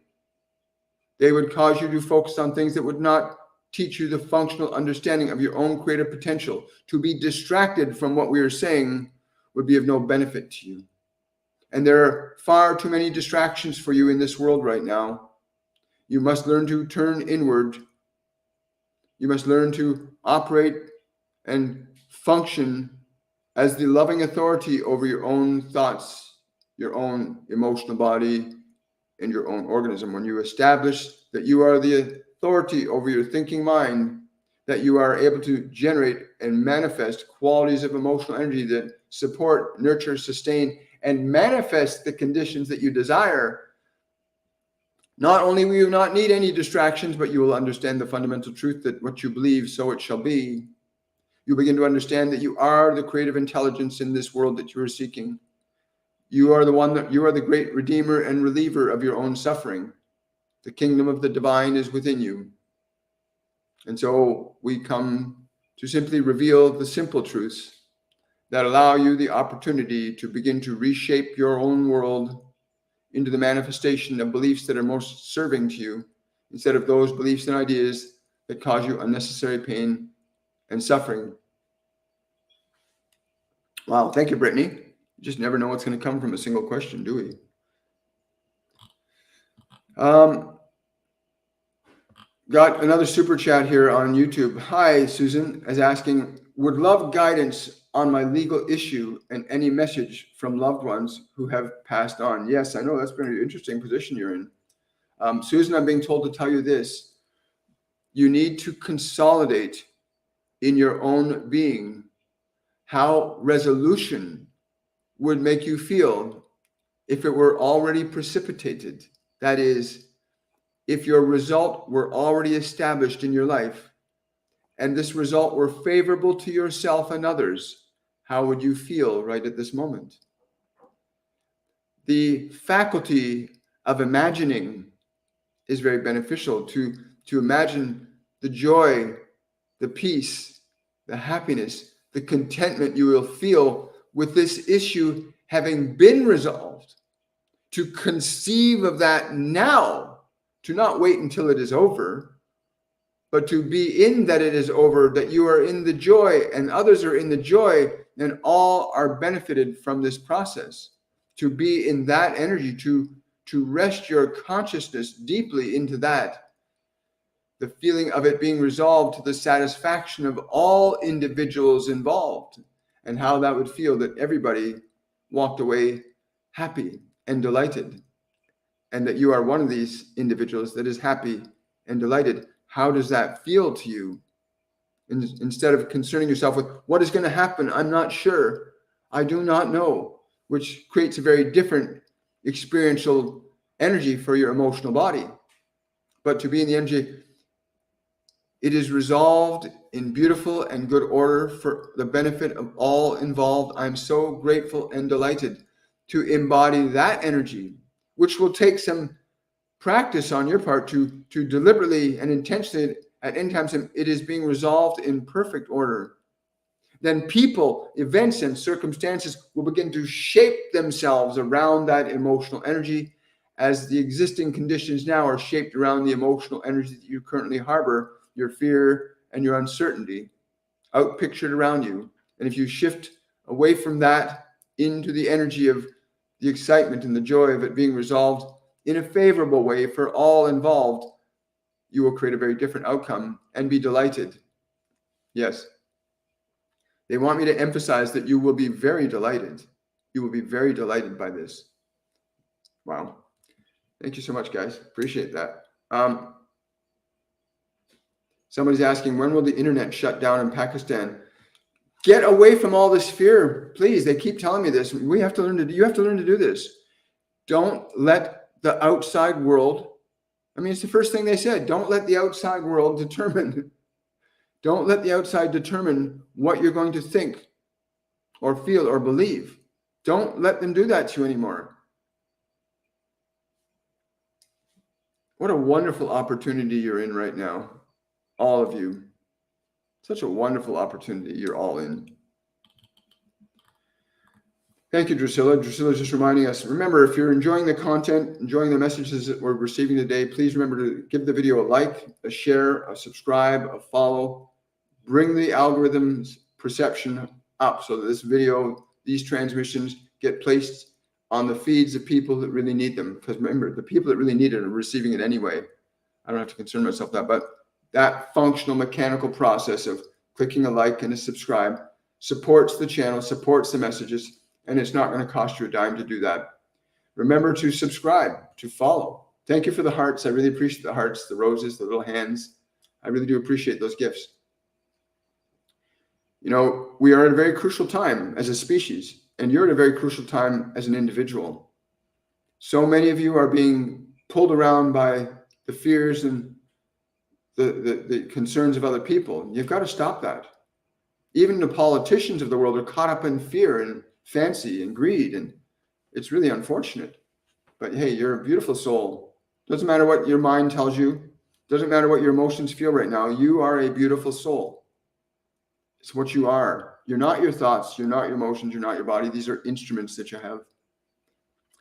They would cause you to focus on things that would not teach you the functional understanding of your own creative potential. To be distracted from what we are saying would be of no benefit to you. And there are far too many distractions for you in this world right now. You must learn to turn inward. You must learn to operate and function as the loving authority over your own thoughts, your own emotional body, and your own organism. When you establish that you are the authority over your thinking mind, that you are able to generate and manifest qualities of emotional energy that support, nurture, sustain, and manifest the conditions that you desire, not only will you not need any distractions, but you will understand the fundamental truth that what you believe, so it shall be. You begin to understand that you are the creative intelligence in this world that you are seeking. You are the great redeemer and reliever of your own suffering. The kingdom of the divine is within you. And so we come to simply reveal the simple truths that allow you the opportunity to begin to reshape your own world into the manifestation of beliefs that are most serving to you, instead of those beliefs and ideas that cause you unnecessary pain and suffering. Wow, thank you, Brittany. You just never know what's going to come from a single question, do we? Got another super chat here on YouTube. Hi, Susan is asking, would love guidance on my legal issue and any message from loved ones who have passed on. Yes, I know that's been an interesting position you're in. Susan, I'm being told to tell you this. You need to consolidate in your own being how resolution would make you feel if it were already precipitated. That is, if your result were already established in your life and this result were favorable to yourself and others, how would you feel right at this moment? The faculty of imagining is very beneficial. To imagine the joy, the peace, the happiness, the contentment you will feel with this issue having been resolved. To conceive of that now, to not wait until it is over, but to be in that it is over, that you are in the joy and others are in the joy and all are benefited from this process. To be in that energy, to rest your consciousness deeply into that, the feeling of it being resolved to the satisfaction of all individuals involved, and how that would feel that everybody walked away happy and delighted, and that you are one of these individuals that is happy and delighted. How does that feel to you? Instead of concerning yourself with what is going to happen, I'm not sure, I do not know, which creates a very different experiential energy for your emotional body. But to be in the energy, it is resolved in beautiful and good order for the benefit of all involved. I'm so grateful and delighted to embody that energy, which will take some practice on your part to deliberately and intentionally at any time it is being resolved in perfect order. Then people, events, and circumstances will begin to shape themselves around that emotional energy, as the existing conditions now are shaped around the emotional energy that you currently harbor, your fear and your uncertainty, outpictured around you. And if you shift away from that into the energy of the excitement and the joy of it being resolved in a favorable way for all involved, you will create a very different outcome and be delighted. Yes. They want me to emphasize that you will be very delighted. You will be very delighted by this. Wow. Thank you so much, guys. Appreciate that. Somebody's asking, when will the internet shut down in Pakistan? Get away from all this fear, please. They keep telling me this. You have to learn to do this. Don't let the outside world I mean, it's the first thing they said. Don't let the outside world determine. Don't let the outside determine what you're going to think or feel or believe. Don't let them do that to you anymore. What a wonderful opportunity you're in right now, all of you. Such a wonderful opportunity you're all in. Thank you, Drusilla. Drusilla's just reminding us, remember, if you're enjoying the content, enjoying the messages that we're receiving today, please remember to give the video a like, a share, a subscribe, a follow. Bring the algorithm's perception up so that this video, these transmissions get placed on the feeds of people that really need them. Because remember, the people that really need it are receiving it anyway. I don't have to concern myself with that, but that functional mechanical process of clicking a like and a subscribe supports the channel, supports the messages, and it's not going to cost you a dime to do that. Remember to subscribe, to follow. Thank you for the hearts. I really appreciate the hearts, the roses, the little hands. I really do appreciate those gifts. You know, we are at a very crucial time as a species, and you're at a very crucial time as an individual. So many of you are being pulled around by the fears and the concerns of other people. You've got to stop that. Even the politicians of the world are caught up in fear and fancy and greed, and it's really unfortunate. But hey, you're a beautiful soul. Doesn't matter what your mind tells you. Doesn't matter what your emotions feel right now. You are a beautiful soul. It's what you are. You're not your thoughts. You're not your emotions. You're not your body. These are instruments that you have.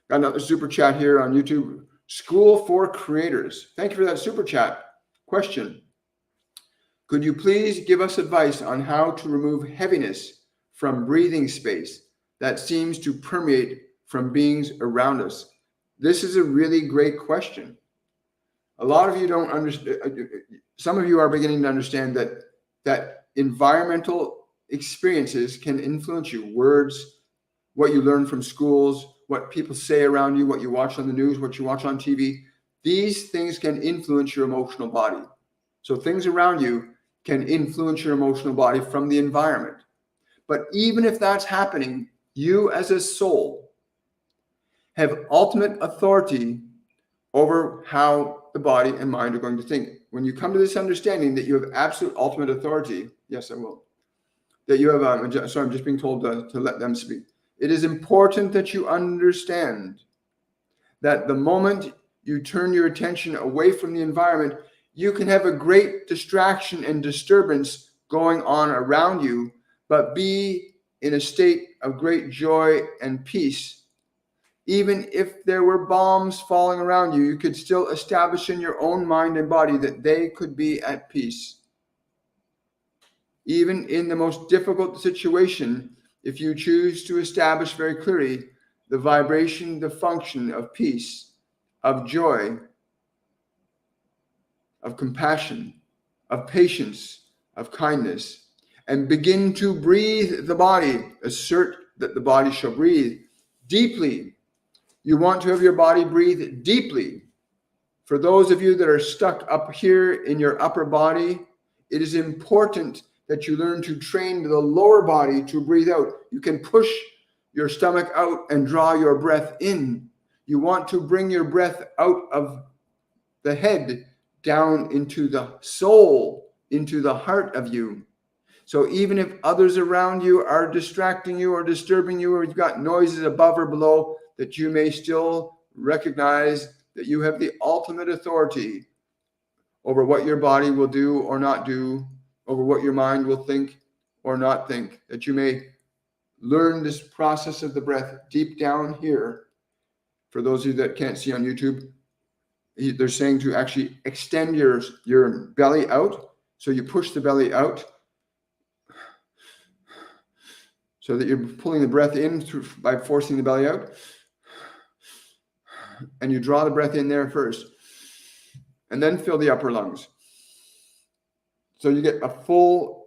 Got another super chat here on YouTube. School for Creators. Thank you for that super chat. Question. Could you please give us advice on how to remove heaviness from breathing space that seems to permeate from beings around us? This is a really great question. A lot of you don't understand. Some of you are beginning to understand that environmental experiences can influence you. Words, what you learn from schools, what people say around you, what you watch on the news, what you watch on TV. These things can influence your emotional body. So things around you can influence your emotional body from the environment. But even if that's happening, you as a soul have ultimate authority over how the body and mind are going to think. When you come to this understanding that you have absolute ultimate authority, yes, I will, that you have, sorry, I'm just being told to let them speak. It is important that you understand that the moment you turn your attention away from the environment, you can have a great distraction and disturbance going on around you, but be in a state of great joy and peace. Even if there were bombs falling around you, you could still establish in your own mind and body that they could be at peace. Even in the most difficult situation, if you choose to establish very clearly the vibration, the function of peace, of joy, of compassion, of patience, of kindness, and begin to breathe the body, assert that the body shall breathe deeply. You want to have your body breathe deeply. For those of you that are stuck up here in your upper body, it is important that you learn to train the lower body to breathe out. You can push your stomach out and draw your breath in. You want to bring your breath out of the head down into the soul, into the heart of you. So even if others around you are distracting you or disturbing you, or you've got noises above or below, that you may still recognize that you have the ultimate authority over what your body will do or not do, over what your mind will think or not think, that you may learn this process of the breath deep down here. For those of you that can't see on YouTube, they're saying to actually extend your belly out. So you push the belly out so that you're pulling the breath in by forcing the belly out. And you draw the breath in there first, and then fill the upper lungs. So you get a full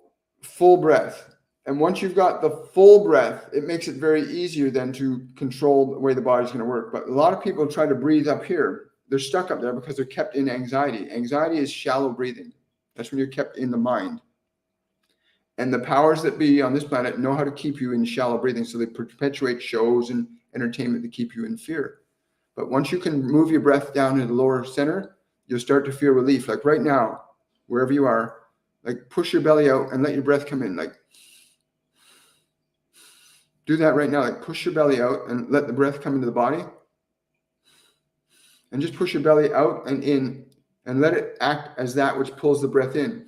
breath. And once you've got the full breath, it makes it very easier then to control the way the body's going to work. But a lot of people try to breathe up here. They're stuck up there because they're kept in anxiety. Anxiety is shallow breathing. That's when you're kept in the mind. And the powers that be on this planet know how to keep you in shallow breathing. So they perpetuate shows and entertainment to keep you in fear. But once you can move your breath down to the lower center, you'll start to feel relief. Like right now, wherever you are, like push your belly out and let your breath come in. Like do that right now. Like push your belly out and let the breath come into the body. And just push your belly out and in and let it act as that which pulls the breath in.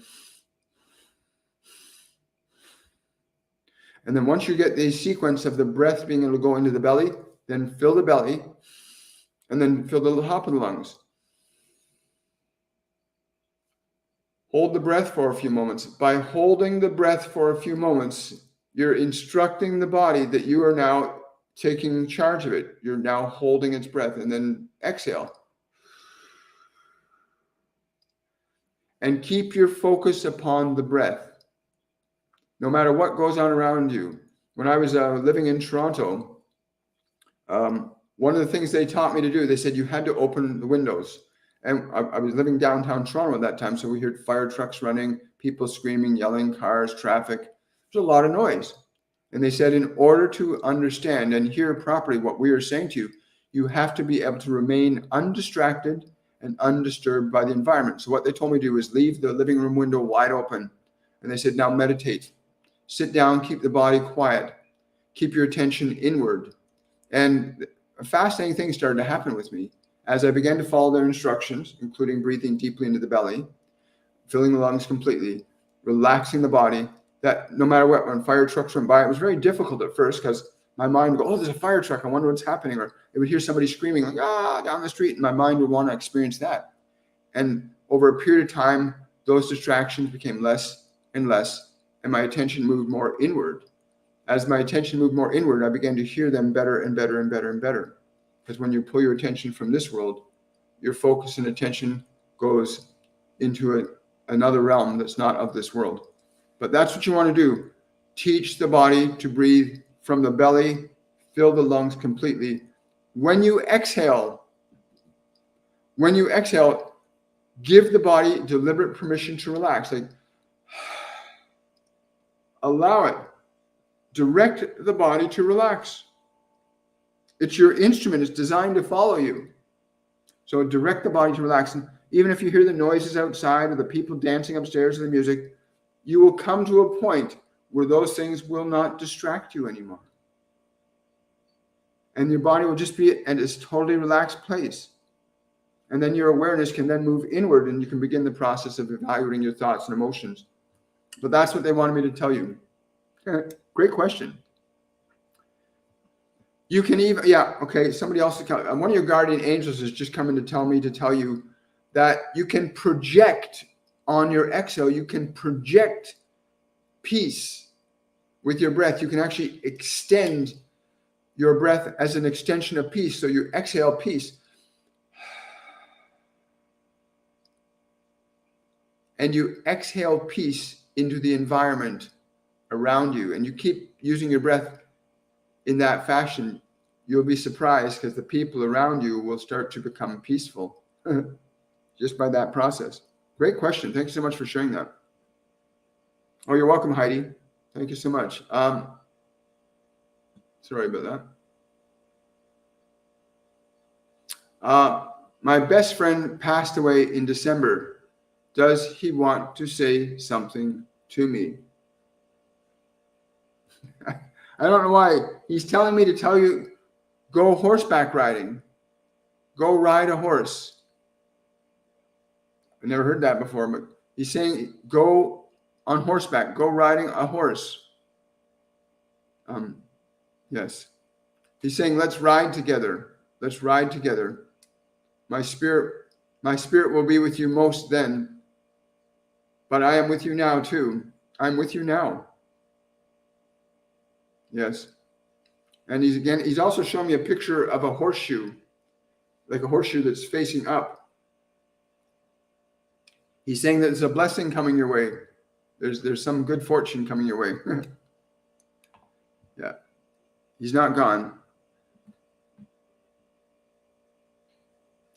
And then once you get the sequence of the breath being able to go into the belly, then fill the belly and then fill the top of the lungs. Hold the breath for a few moments. By holding the breath for a few moments, you're instructing the body that you are now taking charge of it. You're now holding its breath, and then exhale. And keep your focus upon the breath. No matter what goes on around you. When I was living in Toronto, one of the things they taught me to do, they said you had to open the windows. And I was living downtown Toronto at that time, so we heard fire trucks running, people screaming, yelling, cars, traffic. There's a lot of noise. And they said in order to understand and hear properly what we are saying to you, you have to be able to remain undistracted and undisturbed by the environment. So what they told me to do is leave the living room window wide open. And they said, now meditate. Sit down, keep the body quiet. Keep your attention inward. And a fascinating thing started to happen with me. As I began to follow their instructions, including breathing deeply into the belly, filling the lungs completely, relaxing the body, that no matter what, when fire trucks went by, it was very difficult at first because my mind would go, oh, there's a fire truck. I wonder what's happening. Or it would hear somebody screaming like, down the street. And my mind would want to experience that. And over a period of time, those distractions became less and less. And my attention moved more inward. As my attention moved more inward, I began to hear them better and better and better and better. Because when you pull your attention from this world, your focus and attention goes into another realm that's not of this world. But that's what you want to do. Teach the body to breathe from the belly, fill the lungs completely. When you exhale, give the body deliberate permission to relax. Like, allow it. Direct the body to relax. It's your instrument. It's designed to follow you. So direct the body to relax. And even if you hear the noises outside or the people dancing upstairs or the music, you will come to a point where those things will not distract you anymore. And your body will just be in this totally relaxed place. And then your awareness can then move inward and you can begin the process of evaluating your thoughts and emotions. But that's what they wanted me to tell you. Great question. You can even, somebody else, one of your guardian angels is just coming to tell you that you can project on your exhale, you can project peace with your breath. You can actually extend your breath as an extension of peace. So you exhale peace. And you exhale peace into the environment around you. And you keep using your breath in that fashion, you'll be surprised because the people around you will start to become peaceful just by that process. Great question. Thank you so much for sharing that. Oh, you're welcome, Heidi. Thank you so much. Sorry about that. My best friend passed away in December. Does he want to say something to me? I don't know why. He's telling me to tell you, go horseback riding. Go ride a horse. I never heard that before, but he's saying go on horseback. Go riding a horse. Yes. He's saying, let's ride together. Let's ride together. My spirit will be with you most then. But I am with you now too. I'm with you now. Yes. And he's also showing me a picture of a horseshoe, like a horseshoe that's facing up. He's saying that there's a blessing coming your way. There's some good fortune coming your way. Yeah. He's not gone.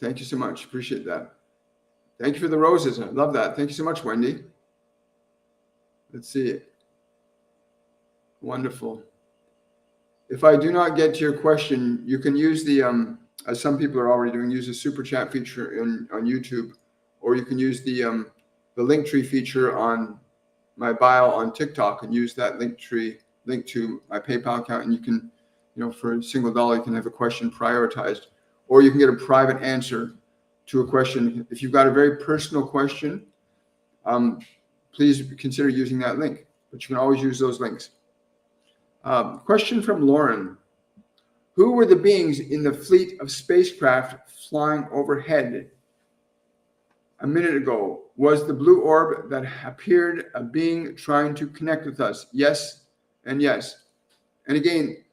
Thank you so much. Appreciate that. Thank you for the roses. I love that. Thank you so much, Wendy. Let's see. Wonderful. If I do not get to your question, you can use the, as some people are already doing, use the super chat feature on YouTube. or you can use the Linktree feature on my bio on TikTok and use that Linktree link to my PayPal account, and you can, for a single dollar, you can have a question prioritized, or you can get a private answer to a question. If you've got a very personal question, please consider using that link, but you can always use those links. Question from Lauren. Who were the beings in the fleet of spacecraft flying overhead a minute ago? Was the blue orb that appeared a being trying to connect with us? Yes and yes. And again,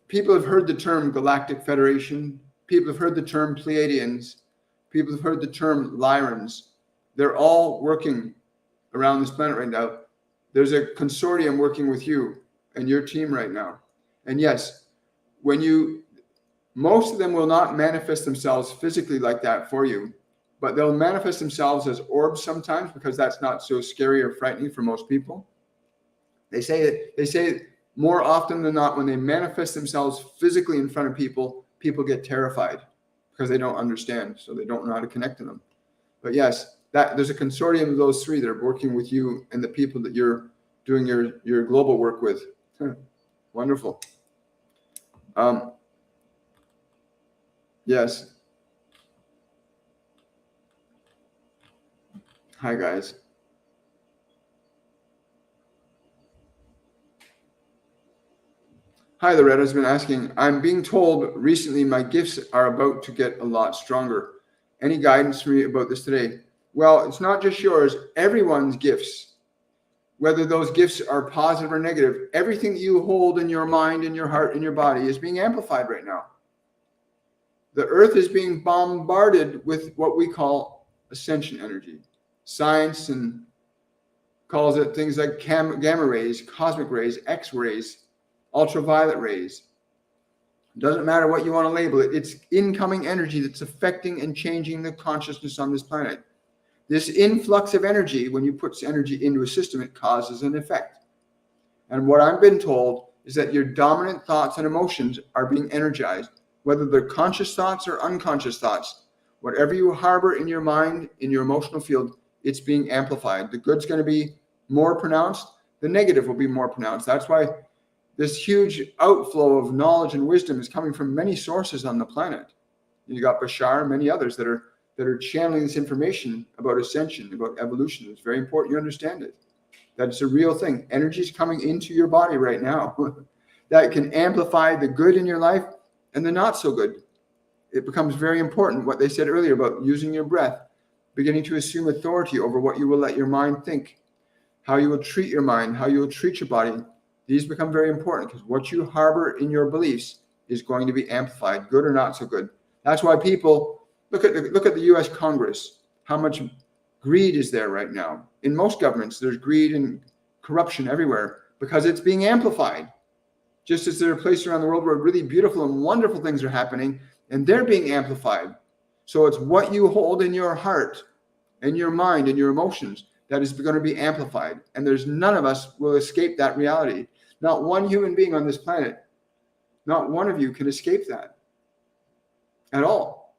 people have heard the term Galactic Federation. People have heard the term Pleiadians. People have heard the term Lyrans. They're all working around this planet right now. There's a consortium working with you and your team right now. And yes, most of them will not manifest themselves physically like that for you, but they'll manifest themselves as orbs sometimes, because that's not so scary or frightening for most people. They say more often than not, when they manifest themselves physically in front of people, people get terrified because they don't understand, so they don't know how to connect to them. But yes, there's a consortium of those three that are working with you and the people that you're doing your global work with. Wonderful. Yes. Hi, guys. Hi, Loretta's been asking, I'm being told recently my gifts are about to get a lot stronger. Any guidance for me about this today? Well, it's not just yours, everyone's gifts. Whether those gifts are positive or negative, everything that you hold in your mind, in your heart, in your body is being amplified right now. The earth is being bombarded with what we call ascension energy. Science and calls it things like gamma rays, cosmic rays, X-rays, ultraviolet rays. Doesn't matter what you want to label it. It's incoming energy that's affecting and changing the consciousness on this planet. This influx of energy, when you put energy into a system, it causes an effect. And what I've been told is that your dominant thoughts and emotions are being energized, whether they're conscious thoughts or unconscious thoughts. Whatever you harbor in your mind, in your emotional field, it's being amplified. The good's going to be more pronounced. The negative will be more pronounced. That's why this huge outflow of knowledge and wisdom is coming from many sources on the planet. You got Bashar and many others that are channeling this information about ascension, about evolution. It's very important you understand it. That it's a real thing. Energy is coming into your body right now that can amplify the good in your life and the not so good. It becomes very important what they said earlier about using your breath, beginning to assume authority over what you will let your mind think, how you will treat your mind, how you will treat your body. These become very important because what you harbor in your beliefs is going to be amplified, good or not so good. That's why people look at the U.S. Congress, how much greed is there right now. In most governments, there's greed and corruption everywhere because it's being amplified. Just as there are places around the world where really beautiful and wonderful things are happening, and they're being amplified. So it's what you hold in your heart and your mind and your emotions that is going to be amplified. And there's none of us will escape that reality. Not one human being on this planet, not one of you can escape that at all.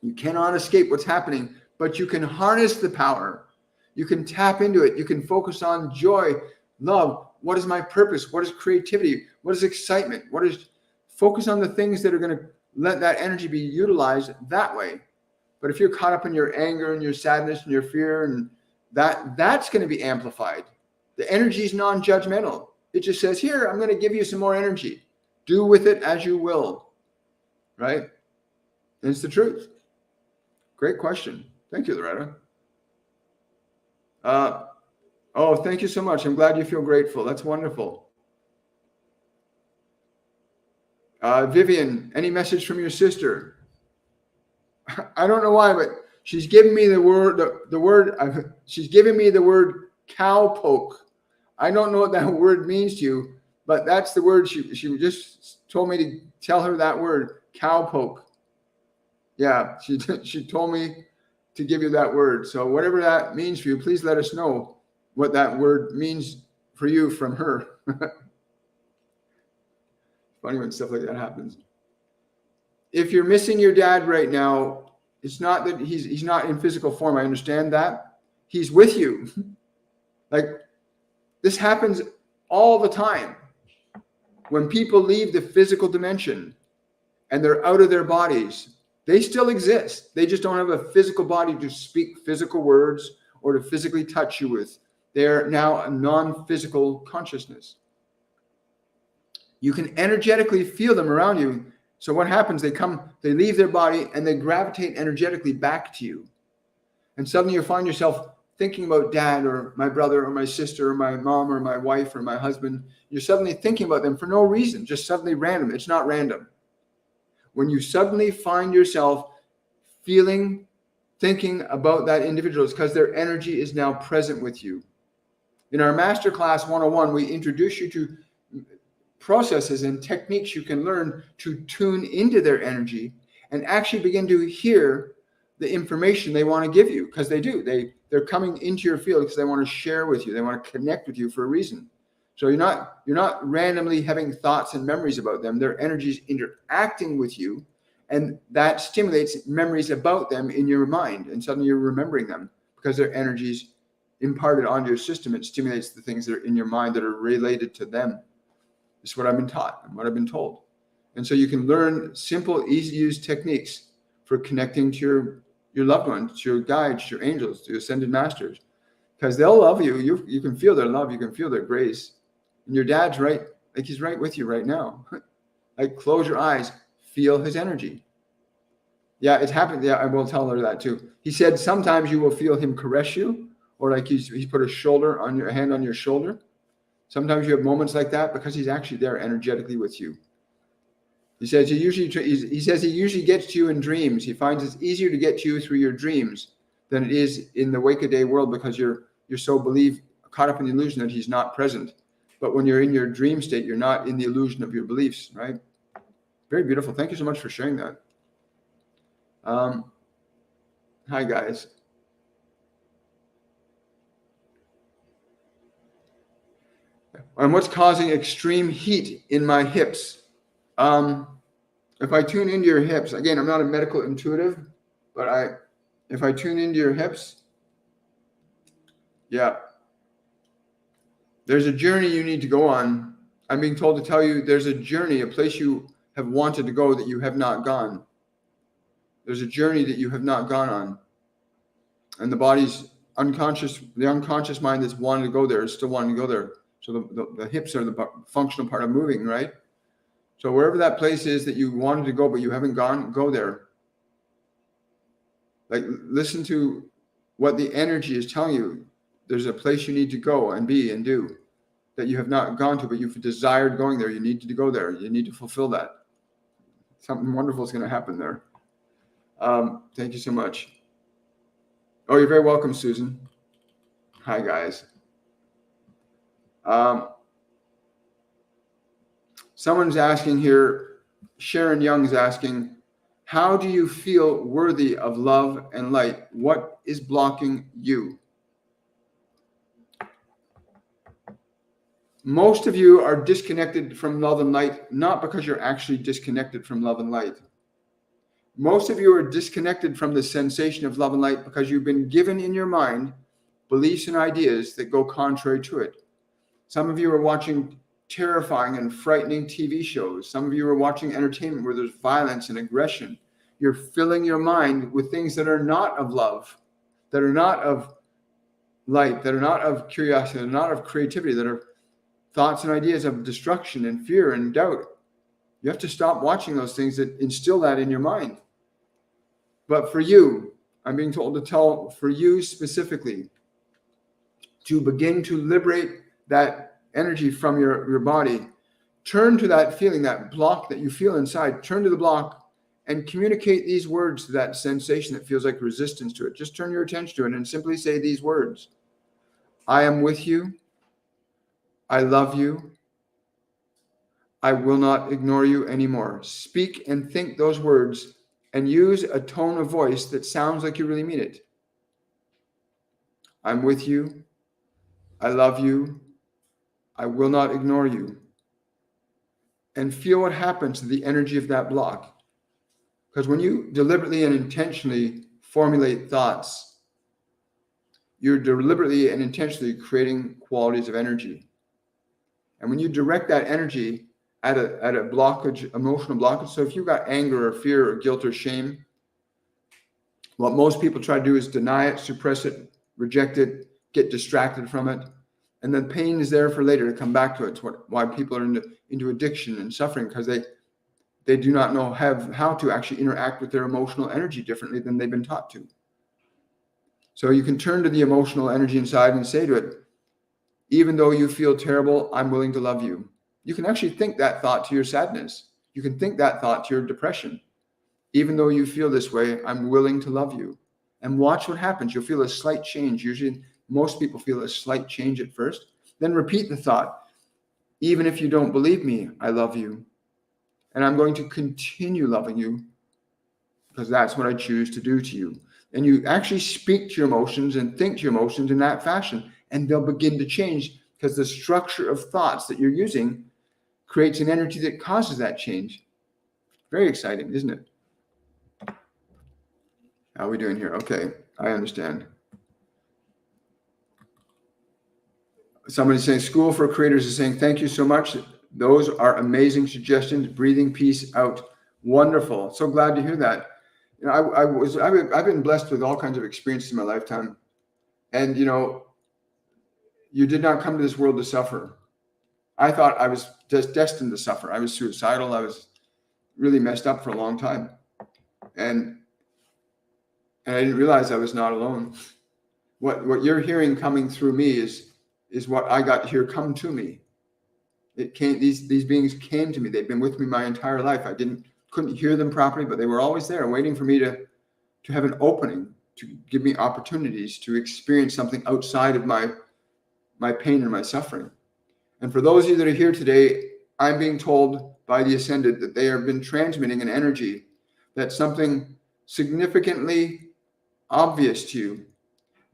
You cannot escape what's happening, but you can harness the power. You can tap into it. You can focus on joy, love. What is my purpose? What is creativity? What is excitement? Focus on the things that are going to let that energy be utilized that way. But if you're caught up in your anger and your sadness and your fear, and that's going to be amplified. The energy is non-judgmental. It just says, here, I'm going to give you some more energy. Do with it as you will. Right? And it's the truth. Great question. Thank you, Loretta. Thank you so much. I'm glad you feel grateful. That's wonderful. Vivian, any message from your sister? I don't know why, but she's giving me the word. She's giving me the word cowpoke. I don't know what that word means to you, but that's the word she just told me to tell her that word, cowpoke. Yeah, she told me to give you that word. So whatever that means for you, please let us know what that word means for you from her. Funny when stuff like that happens. If you're missing your dad right now, It's not that he's not in physical form. I understand that. He's with you. Like, this happens all the time. When people leave the physical dimension and they're out of their bodies, they still exist. They just don't have a physical body to speak physical words or to physically touch you with. They're now a non-physical consciousness. You can energetically feel them around you. So what happens? They leave their body and they gravitate energetically back to you. And suddenly you find yourself thinking about dad or my brother or my sister or my mom or my wife or my husband. You're suddenly thinking about them for no reason, just suddenly random. It's not random. When you suddenly find yourself thinking about that individual, it's because their energy is now present with you. In our Masterclass 101, we introduce you to processes and techniques you can learn to tune into their energy and actually begin to hear the information they want to give you, because they do. They're coming into your field because they want to share with you. They want to connect with you for a reason. So you're not randomly having thoughts and memories about them. Their energy is interacting with you, and that stimulates memories about them in your mind. And suddenly you're remembering them because their energy is imparted onto your system. It stimulates the things that are in your mind that are related to them. This is what I've been taught and what I've been told. And so you can learn simple, easy to use techniques for connecting to your loved ones, to your guides, to your angels, to your ascended masters, because they'll love you. You can feel their love. You can feel their grace. And your dad's right, like he's right with you right now. Like, close your eyes, feel his energy. Yeah, it's happened. Yeah, I will tell her that too. He said sometimes you will feel him caress you, or like he's put a hand on your shoulder. Sometimes you have moments like that because he's actually there energetically with you. He says he usually gets to you in dreams. He finds it's easier to get to you through your dreams than it is in the wake-a-day world, because you're so caught up in the illusion that he's not present. But when you're in your dream state, you're not in the illusion of your beliefs, right? Very beautiful. Thank you so much for sharing that. Hi, guys. And what's causing extreme heat in my hips? If I tune into your hips, again, I'm not a medical intuitive, but if I tune into your hips, yeah, there's a journey you need to go on. I'm being told to tell you there's a journey, a place you have wanted to go that you have not gone. There's a journey that you have not gone on. And the body's unconscious, the unconscious mind that's wanting to go there is still wanting to go there. So the hips are the functional part of moving, right? So wherever that place is that you wanted to go, but you haven't gone, go there. Like, listen to what the energy is telling you. There's a place you need to go and be and do that you have not gone to, but you've desired going there. You need to go there. You need to fulfill that. Something wonderful is going to happen there. Thank you so much. Oh, you're very welcome, Susan. Hi, guys. Someone's asking here, Sharon Young's asking, how do you feel worthy of love and light? What is blocking you? Most of you are disconnected from love and light, not because you're actually disconnected from love and light. Most of you are disconnected from the sensation of love and light because you've been given in your mind beliefs and ideas that go contrary to it. Some of you are watching terrifying and frightening TV shows. Some of you are watching entertainment where there's violence and aggression. You're filling your mind with things that are not of love, that are not of light, that are not of curiosity, that are not of creativity, that are thoughts and ideas of destruction and fear and doubt. You have to stop watching those things that instill that in your mind. But for you, I'm being told to tell for you specifically to begin to liberate that energy from your body. Turn to that feeling, that block that you feel inside. Turn to the block and communicate these words to that sensation that feels like resistance to it. Just turn your attention to it and simply say these words. I am with you. I love you. I will not ignore you anymore. Speak and think those words and use a tone of voice that sounds like you really mean it. I'm with you. I love you. I will not ignore you. And feel what happens to the energy of that block. Because when you deliberately and intentionally formulate thoughts, you're deliberately and intentionally creating qualities of energy. And when you direct that energy at a blockage, emotional blockage, so if you've got anger or fear or guilt or shame, what most people try to do is deny it, suppress it, reject it, get distracted from it. And then pain is there for later to come back to it. It's why people are into addiction and suffering, because they do not know how to actually interact with their emotional energy differently than they've been taught to. So you can turn to the emotional energy inside and say to it, even though you feel terrible, I'm willing to love you. You can actually think that thought to your sadness. You can think that thought to your depression. Even though you feel this way, I'm willing to love you. And watch what happens. You'll feel a slight change. Usually, most people feel a slight change at first. Then repeat the thought. Even if you don't believe me, I love you. And I'm going to continue loving you because that's what I choose to do to you. And you actually speak to your emotions and think to your emotions in that fashion, and they'll begin to change because the structure of thoughts that you're using creates an energy that causes that change. Very exciting, isn't it? How are we doing here? Okay, I understand. Somebody's saying, School for Creators is saying, thank you so much. Those are amazing suggestions. Breathing peace out. Wonderful. So glad to hear that. You know, I've been blessed with all kinds of experiences in my lifetime. And, you know, you did not come to this world to suffer. I thought I was just destined to suffer. I was suicidal. I was really messed up for a long time. And I didn't realize I was not alone. What you're hearing coming through me is what I got to hear come to me. It came, these beings came to me. They've been with me my entire life. I couldn't hear them properly, but they were always there waiting for me to have an opening, to give me opportunities to experience something outside of my pain and my suffering. And for those of you that are here today, I'm being told by the Ascended that they have been transmitting an energy that's something significantly obvious to you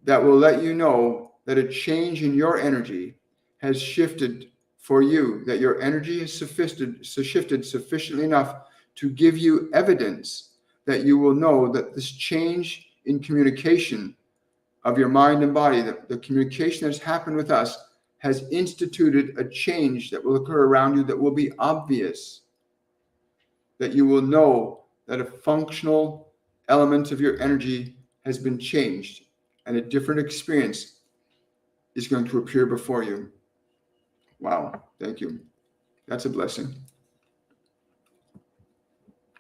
that will let you know that a change in your energy has shifted for you, that your energy has shifted sufficiently enough to give you evidence that you will know that this change in communication of your mind and body, that the communication that's happened with us has instituted a change that will occur around you that will be obvious, that you will know that a functional element of your energy has been changed and a different experience is going to appear before you. Wow, thank you. That's a blessing.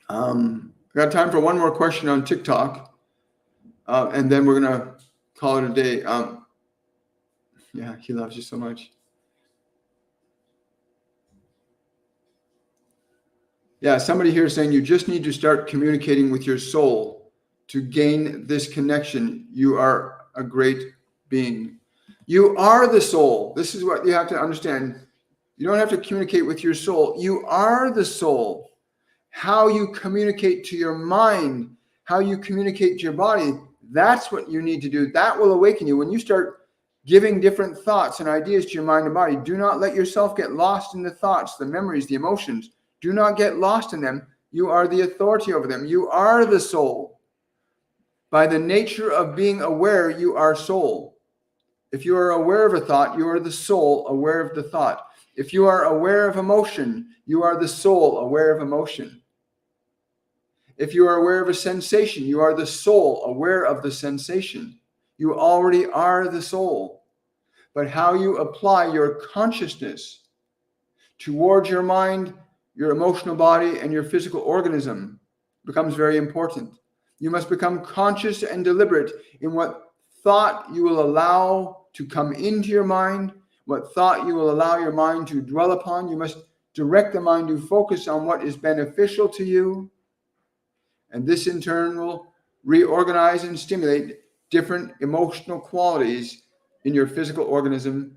I got time for one more question on TikTok, and then we're going to call it a day. Yeah, he loves you so much. Yeah, somebody here is saying you just need to start communicating with your soul to gain this connection. You are a great being. You are the soul. This is what you have to understand. You don't have to communicate with your soul. You are the soul. How you communicate to your mind, how you communicate to your body, that's what you need to do. That will awaken you. When you start giving different thoughts and ideas to your mind and body, do not let yourself get lost in the thoughts, the memories, the emotions. Do not get lost in them. You are the authority over them. You are the soul. By the nature of being aware, you are soul. If you are aware of a thought, you are the soul aware of the thought. If you are aware of emotion, you are the soul aware of emotion. If you are aware of a sensation, you are the soul aware of the sensation. You already are the soul. But how you apply your consciousness towards your mind, your emotional body, and your physical organism becomes very important. You must become conscious and deliberate in what thought you will allow to come into your mind, what thought you will allow your mind to dwell upon. You must direct the mind to focus on what is beneficial to you. And this in turn will reorganize and stimulate different emotional qualities in your physical organism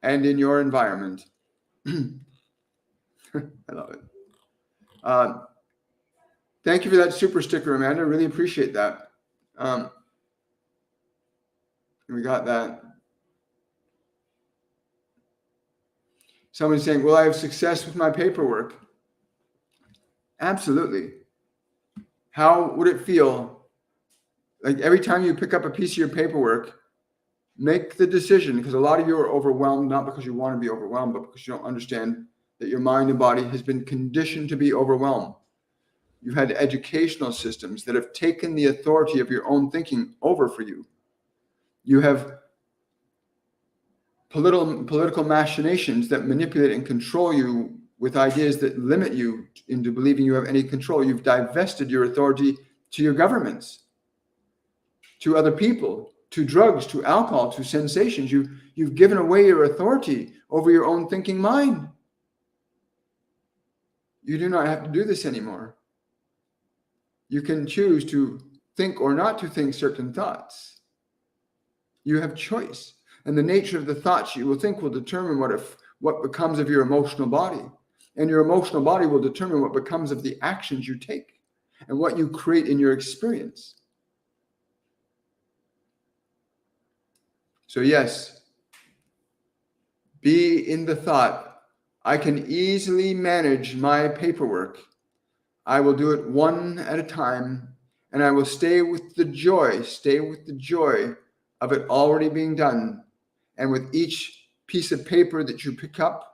and in your environment. I love it. Thank you for that super sticker, Amanda. I really appreciate that. We got that. Someone's saying, will I have success with my paperwork? Absolutely. How would it feel? Like every time you pick up a piece of your paperwork, make the decision, because a lot of you are overwhelmed, not because you want to be overwhelmed, but because you don't understand that your mind and body has been conditioned to be overwhelmed. You've had educational systems that have taken the authority of your own thinking over for you. You have political machinations that manipulate and control you with ideas that limit you into believing you have any control. You've divested your authority to your governments, to other people, to drugs, to alcohol, to sensations. You've given away your authority over your own thinking mind. You do not have to do this anymore. You can choose to think or not to think certain thoughts. You have choice. And the nature of the thoughts you will think will determine what becomes of your emotional body. And your emotional body will determine what becomes of the actions you take and what you create in your experience. So yes, be in the thought, I can easily manage my paperwork. I will do it one at a time, and I will stay with the joy of it already being done. And with each piece of paper that you pick up,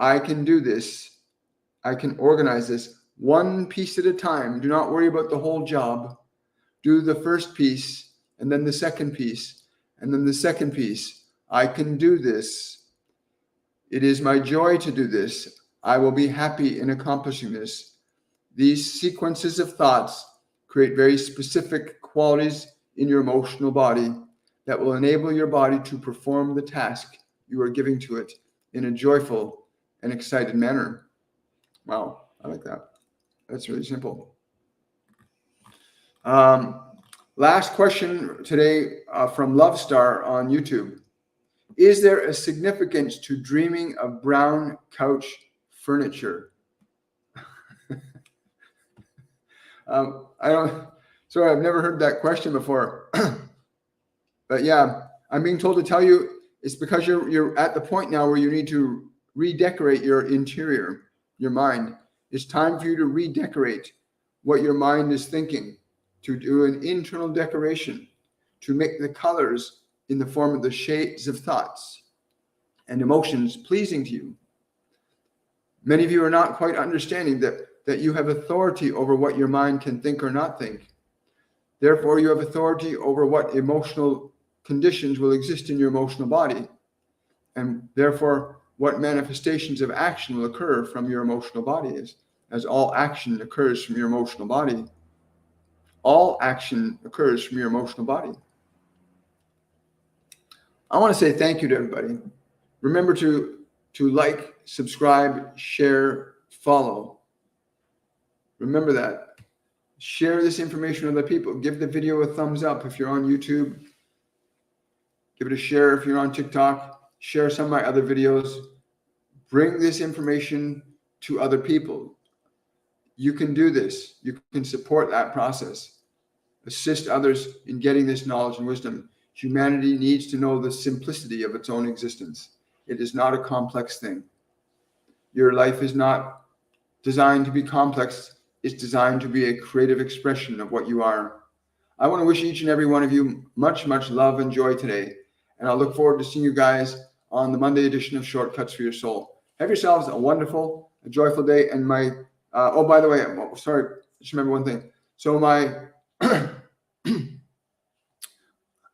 I can do this. I can organize this one piece at a time. Do not worry about the whole job. Do the first piece, and then the second piece, and then the second piece. I can do this. It is my joy to do this. I will be happy in accomplishing this. These sequences of thoughts create very specific qualities in your emotional body that will enable your body to perform the task you are giving to it in a joyful and excited manner. Wow, I like that. That's really simple. Last question today from Love Star on YouTube. Is there a significance to dreaming of brown couch furniture? I've never heard that question before. But yeah, I'm being told to tell you it's because you're at the point now where you need to redecorate your interior, your mind. It's time for you to redecorate what your mind is thinking, to do an internal decoration, to make the colors in the form of the shades of thoughts and emotions pleasing to you. Many of you are not quite understanding that you have authority over what your mind can think or not think. Therefore, you have authority over what emotional conditions will exist in your emotional body, and therefore what manifestations of action will occur from your emotional body, as all action occurs from your emotional body. All action occurs from your emotional body. I want to say thank you to everybody. Remember to like, subscribe, share, follow. Remember that. Share this information with other people. Give the video a thumbs up if you're on YouTube. Give it a share if you're on TikTok. Share some of my other videos. Bring this information to other people. You can do this. You can support that process. Assist others in getting this knowledge and wisdom. Humanity needs to know the simplicity of its own existence. It is not a complex thing. Your life is not designed to be complex. It's designed to be a creative expression of what you are. I want to wish each and every one of you much, much love and joy today. And I look forward to seeing you guys on the Monday edition of Shortcuts for Your Soul. Have yourselves a wonderful, a joyful day. And by the way, sorry, just remember one thing. So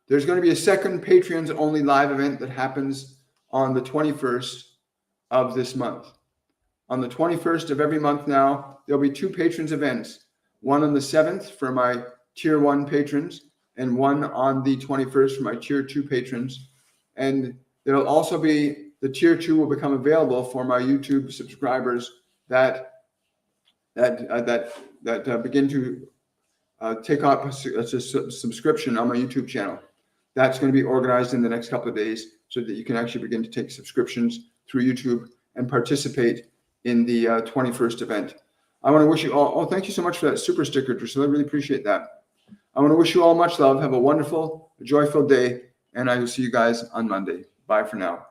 there's going to be a second Patreons only live event that happens on the 21st of this month. On the 21st of every month now, there'll be two patrons events. One on the 7th for my Tier 1 patrons, and one on the 21st for my Tier 2 patrons. And there'll also be, the Tier 2 will become available for my YouTube subscribers that begin to take up a subscription on my YouTube channel. That's going to be organized in the next couple of days so that you can actually begin to take subscriptions through YouTube and participate in the 21st event. I want to wish you all, thank you so much for that super sticker, Drusilla. I really appreciate that. I want to wish you all much love. Have a wonderful, joyful day, and I will see you guys on Monday. Bye for now.